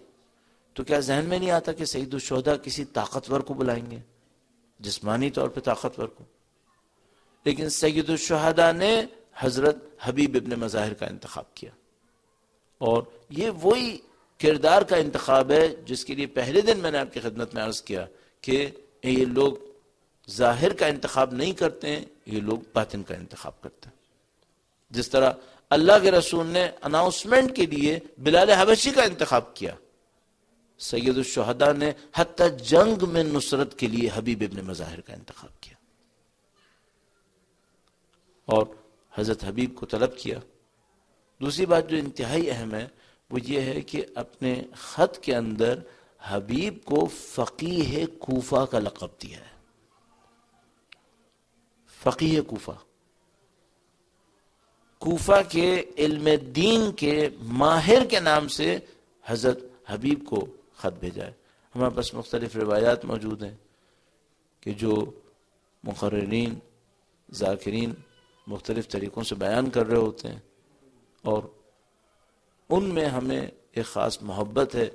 تو کیا ذہن میں نہیں آتا کہ سید الشہداء کسی طاقتور کو بلائیں گے، جسمانی طور پہ طاقتور کو؟ لیکن سید الشہداء نے حضرت حبیب ابن مظاہر کا انتخاب کیا، اور یہ وہی کردار کا انتخاب ہے جس کے لیے پہلے دن میں نے آپ کی خدمت میں عرض کیا کہ یہ لوگ ظاہر کا انتخاب نہیں کرتے ہیں، یہ لوگ باطن کا انتخاب کرتے ہیں. جس طرح اللہ کے رسول نے اناؤنسمنٹ کے لیے بلال حبشی کا انتخاب کیا، سید الشہداء نے حتی جنگ میں نصرت کے لیے حبیب ابن مظاہر کا انتخاب کیا اور حضرت حبیب کو طلب کیا. دوسری بات جو انتہائی اہم ہے وہ یہ ہے کہ اپنے خط کے اندر حبیب کو فقیہ کوفہ کا لقب دیا ہے. فقیہ کوفہ، کوفہ کے علم دین کے ماہر کے نام سے حضرت حبیب کو خط بھیجا ہے. ہمارے پاس مختلف روایات موجود ہیں کہ جو مقررین ذاکرین مختلف طریقوں سے بیان کر رہے ہوتے ہیں، اور ان میں ہمیں ایک خاص محبت ہے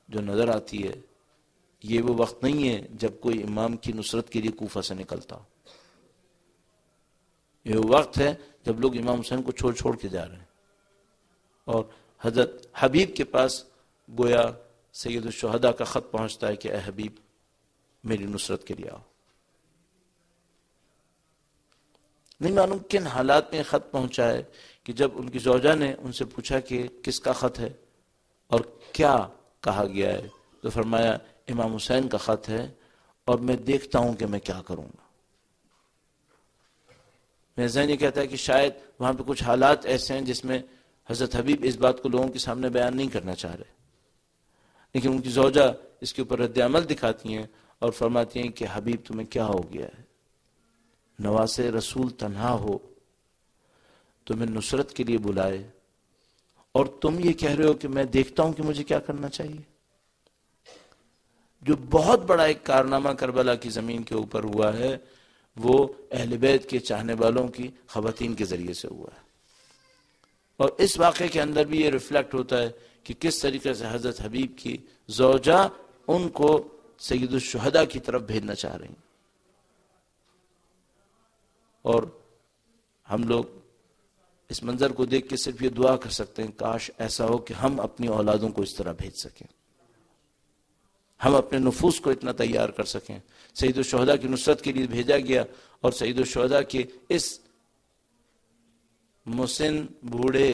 جو نظر آتی ہے. یہ وہ وقت نہیں ہے جب کوئی امام کی نصرت کے لیے کوفہ سے نکلتا، یہ وہ وقت ہے جب لوگ امام حسین کو چھوڑ کے جا رہے ہیں، اور حضرت حبیب کے پاس گویا سید الشہداء کا خط پہنچتا ہے کہ اے حبیب میری نصرت کے لیے آؤ. نہیں معلوم کن حالات میں خط پہنچا ہے کہ جب ان کی زوجہ نے ان سے پوچھا کہ کس کا خط ہے اور کیا کہا گیا ہے، تو فرمایا امام حسین کا خط ہے اور میں دیکھتا ہوں کہ میں کیا کروں گا. میرا ذہن یہ کہتا ہے کہ شاید وہاں پہ کچھ حالات ایسے ہیں جس میں حضرت حبیب اس بات کو لوگوں کے سامنے بیان نہیں کرنا چاہ رہے، لیکن ان کی زوجہ اس کے اوپر رد عمل دکھاتی ہیں اور فرماتی ہیں کہ حبیب تمہیں کیا ہو گیا ہے، نواز رسول تنہا ہو، تمہیں نصرت کے لیے بلائے اور تم یہ کہہ رہے ہو کہ میں دیکھتا ہوں کہ مجھے کیا کرنا چاہیے. جو بہت بڑا ایک کارنامہ کربلا کی زمین کے اوپر ہوا ہے وہ اہل بیت کے چاہنے والوں کی خواتین کے ذریعے سے ہوا ہے، اور اس واقعے کے اندر بھی یہ ریفلیکٹ ہوتا ہے کہ کس طریقے سے حضرت حبیب کی زوجہ ان کو سید الشہداء کی طرف بھیجنا چاہ رہی ہیں. اور ہم لوگ اس منظر کو دیکھ کے صرف یہ دعا کر سکتے ہیں کاش ایسا ہو کہ ہم اپنی اولادوں کو اس طرح بھیج سکیں، ہم اپنے نفوس کو اتنا تیار کر سکیں. سید الشہداء کی نصرت کے لیے بھیجا گیا اور سید الشہداء کے اس مسن بوڑھے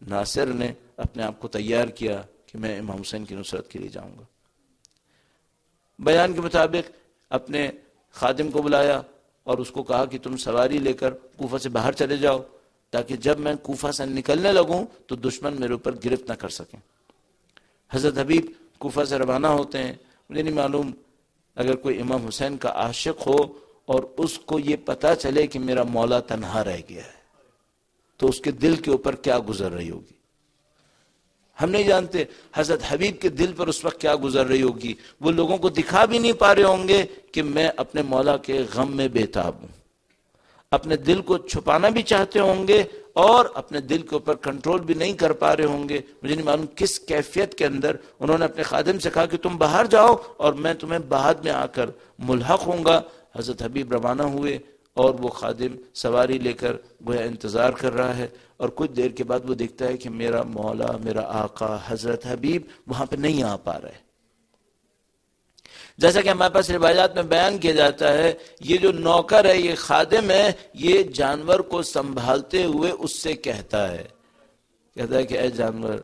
ناصر نے اپنے آپ کو تیار کیا کہ میں امام حسین کی نصرت کے لیے جاؤں گا. بیان کے مطابق اپنے خادم کو بلایا اور اس کو کہا کہ تم سواری لے کر کوفہ سے باہر چلے جاؤ تاکہ جب میں کوفہ سے نکلنے لگوں تو دشمن میرے اوپر گرفت نہ کر سکیں. حضرت حبیب کوفہ سے روانہ ہوتے ہیں. مجھے نہیں معلوم اگر کوئی امام حسین کا عاشق ہو اور اس کو یہ پتا چلے کہ میرا مولا تنہا رہ گیا ہے تو اس کے دل کے اوپر کیا گزر رہی ہوگی. ہم نہیں جانتے حضرت حبیب کے دل پر اس وقت کیا گزر رہی ہوگی. وہ لوگوں کو دکھا بھی نہیں پا رہے ہوں گے کہ میں اپنے مولا کے غم میں بےتاب ہوں، اپنے دل کو چھپانا بھی چاہتے ہوں گے اور اپنے دل کے اوپر کنٹرول بھی نہیں کر پا رہے ہوں گے. مجھے نہیں معلوم کس کیفیت کے اندر انہوں نے اپنے خادم سے کہا کہ تم باہر جاؤ اور میں تمہیں بعد میں آ کر ملحق ہوں گا. حضرت حبیب روانہ ہوئے اور وہ خادم سواری لے کر گویا انتظار کر رہا ہے، اور کچھ دیر کے بعد وہ دیکھتا ہے کہ میرا مولا، میرا آقا حضرت حبیب وہاں پہ نہیں آ پا رہے. جیسا کہ ہمارے پاس روایات میں بیان کیا جاتا ہے یہ جو نوکر ہے، یہ خادم ہے، یہ جانور کو سنبھالتے ہوئے اس سے کہتا ہے کہ اے جانور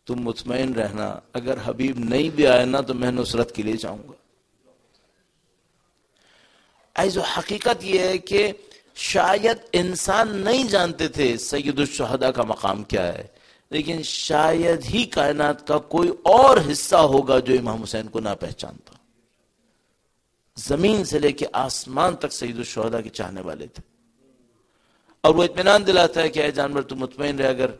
تم مطمئن رہنا، اگر حبیب نہیں بھی آئے نا تو میں نصرت کے لیے جاؤں گا. ایسو حقیقت یہ ہے کہ شاید انسان نہیں جانتے تھے سید الشہداء کا مقام کیا ہے، لیکن شاید ہی کائنات کا کوئی اور حصہ ہوگا جو امام حسین کو نہ پہچانتا. زمین سے لے کے آسمان تک سید الشہداء کے چاہنے والے تھے. اور وہ اطمینان دلاتا ہے کہ اے جانور تو مطمئن رہے، اگر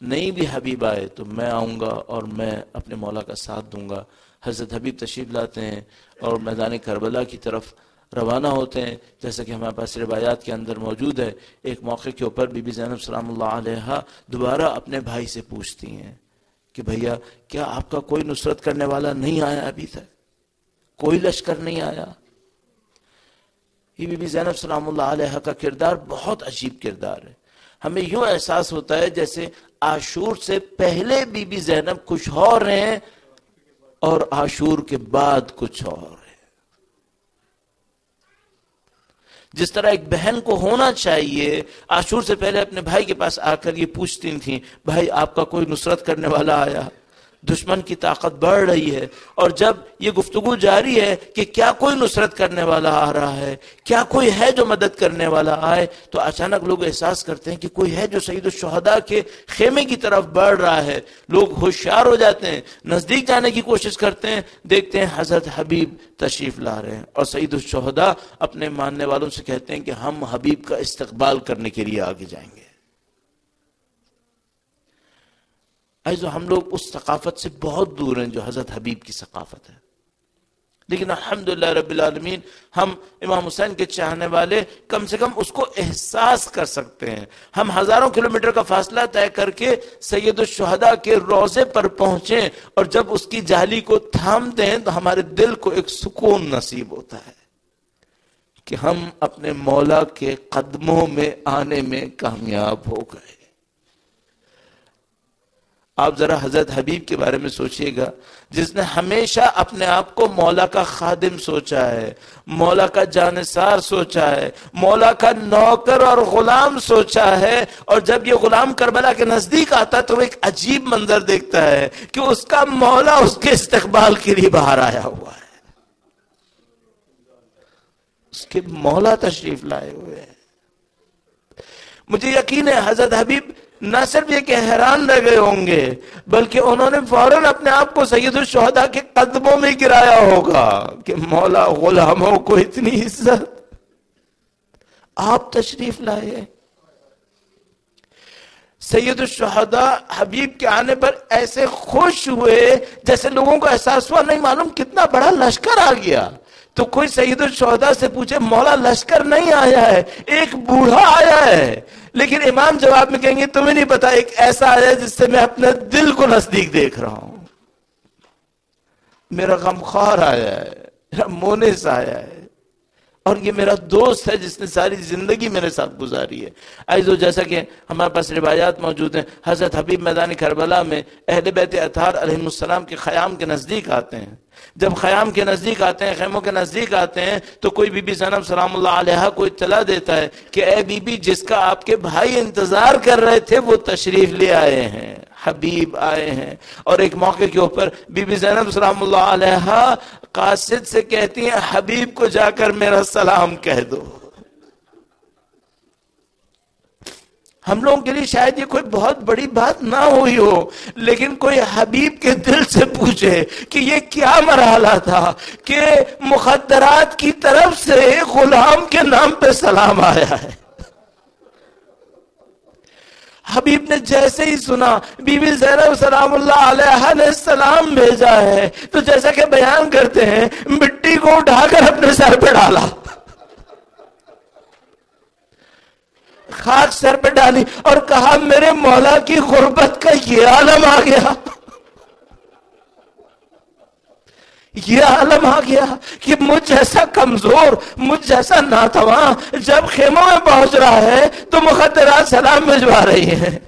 نہیں بھی حبیب آئے تو میں آؤں گا اور میں اپنے مولا کا ساتھ دوں گا. حضرت حبیب تشریف لاتے ہیں اور میدان کربلا کی طرف روانہ ہوتے ہیں. جیسا کہ ہمارے پاس روایات کے اندر موجود ہے، ایک موقع کے اوپر بی بی زینب سلام اللہ علیہا دوبارہ اپنے بھائی سے پوچھتی ہیں کہ بھیا کیا آپ کا کوئی نصرت کرنے والا نہیں آیا ابھی تک؟ کوئی لشکر نہیں آیا؟ یہ بی بی زینب سلام اللہ علیہا کا کردار بہت عجیب کردار ہے. ہمیں یوں احساس ہوتا ہے جیسے عاشور سے پہلے بی بی زینب کچھ اور ہیں اور عاشور کے بعد کچھ اور ہے. جس طرح ایک بہن کو ہونا چاہیے عاشور سے پہلے اپنے بھائی کے پاس آ کر یہ پوچھتی تھیں بھائی آپ کا کوئی نصرت کرنے والا آیا؟ دشمن کی طاقت بڑھ رہی ہے اور جب یہ گفتگو جاری ہے کہ کیا کوئی نصرت کرنے والا آ رہا ہے، کیا کوئی ہے جو مدد کرنے والا آئے، تو اچانک لوگ احساس کرتے ہیں کہ کوئی ہے جو سید الشہداء کے خیمے کی طرف بڑھ رہا ہے. لوگ ہوشیار ہو جاتے ہیں، نزدیک جانے کی کوشش کرتے ہیں، دیکھتے ہیں حضرت حبیب تشریف لا رہے ہیں اور سید الشہداء اپنے ماننے والوں سے کہتے ہیں کہ ہم حبیب کا استقبال کرنے کے لیے آگے جائیں گے. ایسو ہم لوگ اس ثقافت سے بہت دور ہیں جو حضرت حبیب کی ثقافت ہے. لیکن الحمدللہ رب العالمین ہم امام حسین کے چاہنے والے کم سے کم اس کو احساس کر سکتے ہیں. ہم ہزاروں کلومیٹر کا فاصلہ طے کر کے سید الشہداء کے روضے پر پہنچیں اور جب اس کی جالی کو تھامتے ہیں تو ہمارے دل کو ایک سکون نصیب ہوتا ہے کہ ہم اپنے مولا کے قدموں میں آنے میں کامیاب ہو گئے. آپ ذرا حضرت حبیب کے بارے میں سوچئے گا جس نے ہمیشہ اپنے آپ کو مولا کا خادم سوچا ہے، مولا کا جانثار سوچا ہے، مولا کا نوکر اور غلام سوچا ہے، اور جب یہ غلام کربلا کے نزدیک آتا تو وہ ایک عجیب منظر دیکھتا ہے کہ اس کا مولا اس کے استقبال کے لیے باہر آیا ہوا ہے، اس کے مولا تشریف لائے ہوئے ہیں. مجھے یقین ہے حضرت حبیب نہ صرف یہ کہ حیران رہ گئے ہوں گے بلکہ انہوں نے فوراً اپنے آپ کو سید الشہداء کے قدموں میں گرایا ہوگا کہ مولا غلاموں کو اتنی عزت آپ تشریف لائے. سید الشہداء حبیب کے آنے پر ایسے خوش ہوئے جیسے لوگوں کو احساس ہوا نہیں معلوم کتنا بڑا لشکر آ گیا. تو کوئی سید الشہداء سے پوچھے مولا لشکر نہیں آیا ہے، ایک بوڑھا آیا ہے، لیکن امام جواب میں کہیں گے تمہیں نہیں پتا ایک ایسا آیا ہے جس سے میں اپنے دل کو نزدیک دیکھ رہا ہوں. میرا غمخوار آیا ہے، میرا مونس آیا ہے، اور یہ میرا دوست ہے جس نے ساری زندگی میرے ساتھ گزاری ہے. ایسو جیسا کہ ہمارے پاس روایات موجود ہیں حضرت حبیب میدان کربلا میں اہل بیت اطہار علیہ السلام کے خیام کے نزدیک آتے ہیں. جب خیام کے نزدیک آتے ہیں، خیموں کے نزدیک آتے ہیں تو کوئی بی بی زینب سلام اللہ علیہا کو اطلاع دیتا ہے کہ اے بی بی جس کا آپ کے بھائی انتظار کر رہے تھے وہ تشریف لے آئے ہیں، حبیب آئے ہیں. اور ایک موقع کے اوپر بی بی زینب سلام اللہ علیہا قاصد سے کہتی ہیں حبیب کو جا کر میرا سلام کہہ دو. ہم لوگوں کے لیے شاید یہ کوئی بہت بڑی بات نہ ہوئی ہو، لیکن کوئی حبیب کے دل سے پوچھے کہ یہ کیا مرحلہ تھا کہ مخدرات کی طرف سے غلام کے نام پہ سلام آیا ہے. حبیب نے جیسے ہی سنا بی بی زینب سلام اللہ علیہا نے سلام بھیجا ہے تو جیسا کہ بیان کرتے ہیں مٹی کو اٹھا کر اپنے سر پہ ڈالا، خاک سر پہ ڈالی اور کہا میرے مولا کی غربت کا یہ عالم آ گیا، یہ عالم آ گیا کہ مجھ جیسا کمزور، مجھ جیسا ناتواں جب خیموں میں پہنچ رہا ہے تو مخدرات سلام بھجوا رہی ہیں.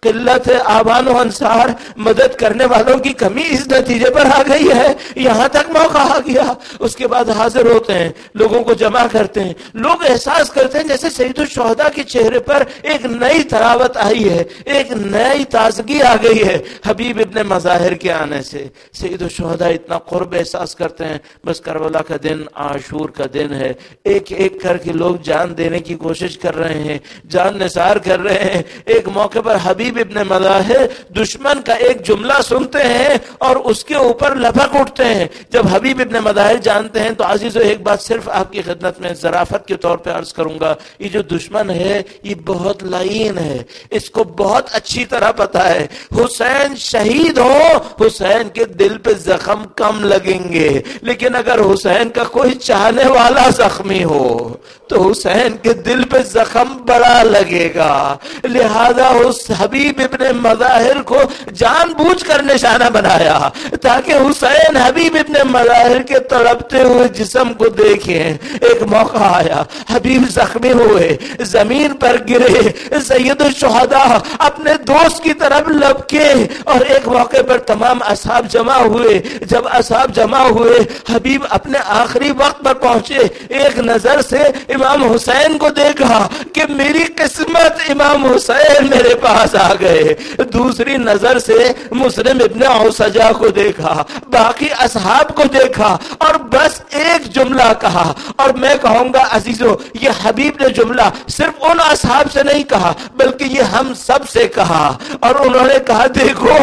قلت آبان و انصار، مدد کرنے والوں کی کمی اس نتیجے پر آ گئی ہے. یہاں تک موقع آ گیا. اس کے بعد حاضر ہوتے ہیں، لوگوں کو جمع کرتے ہیں، لوگ احساس کرتے ہیں جیسے سید الشہداء کے چہرے پر ایک نئی تراوت آئی ہے، ایک نئی تازگی آ گئی ہے حبیب ابن مظاہر کے آنے سے. سید الشہداء اتنا قرب احساس کرتے ہیں بس کربلا کا دن عاشور کا دن ہے، ایک ایک کر کے لوگ جان دینے کی کوشش کر رہے ہیں، جان نثار کر رہے ہیں. ایک موقع پر حبیب حبیب ابن مظاہر دشمن کا ایک جملہ سنتے ہیں اور اس کے اوپر لپک اٹھتے ہیں. جب حبیب ابن مظاہر جانتے ہیں تو عزیزو ایک بات صرف آپ کی خدمت میں ظرافت کے طور پہ عرض کروں گا، یہ جو دشمن ہے یہ بہت لعین ہے، اس کو بہت اچھی طرح پتا ہے حسین شہید ہو حسین کے دل پہ زخم کم لگیں گے، لیکن اگر حسین کا کوئی چاہنے والا زخمی ہو تو حسین کے دل پہ زخم بڑا لگے گا. لہذا اس حبیب ابن مظاہر کو جان بوجھ کر نشانہ بنایا تاکہ حسین حبیب ابن مظاہر کے تڑپتے ہوئے جسم کو دیکھیں. ایک موقع آیا، حبیب زخمی ہوئے، زمین پر گرے، سید الشہداء اپنے دوست کی طرف لپکے اور ایک موقع پر تمام اصحاب جمع ہوئے. جب اصحاب جمع ہوئے حبیب اپنے آخری وقت پر پہنچے، ایک نظر سے امام حسین کو دیکھا کہ میری قسمت امام حسین میرے پاس آ گئے. دوسری نظر سے مسلم ابن عوسجہ کو دیکھا، باقی اصحاب کو دیکھا اور بس ایک جملہ کہا. اور میں کہوں گا عزیزو یہ حبیب نے جملہ صرف ان اصحاب سے نہیں کہا بلکہ یہ ہم سب سے کہا، اور انہوں نے کہا دیکھو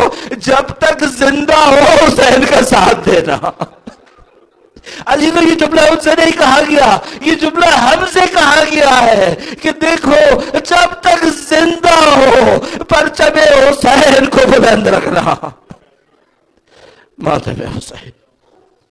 جب تک زندہ ہو حسین کا ساتھ دینا. عزیزو یہ جملہ ان سے نہیں کہا گیا، یہ جملہ ہم سے کہا گیا ہے کہ دیکھو جب تک زندہ ہو پرچم حسین کو بلند رکھنا. ماتم حسین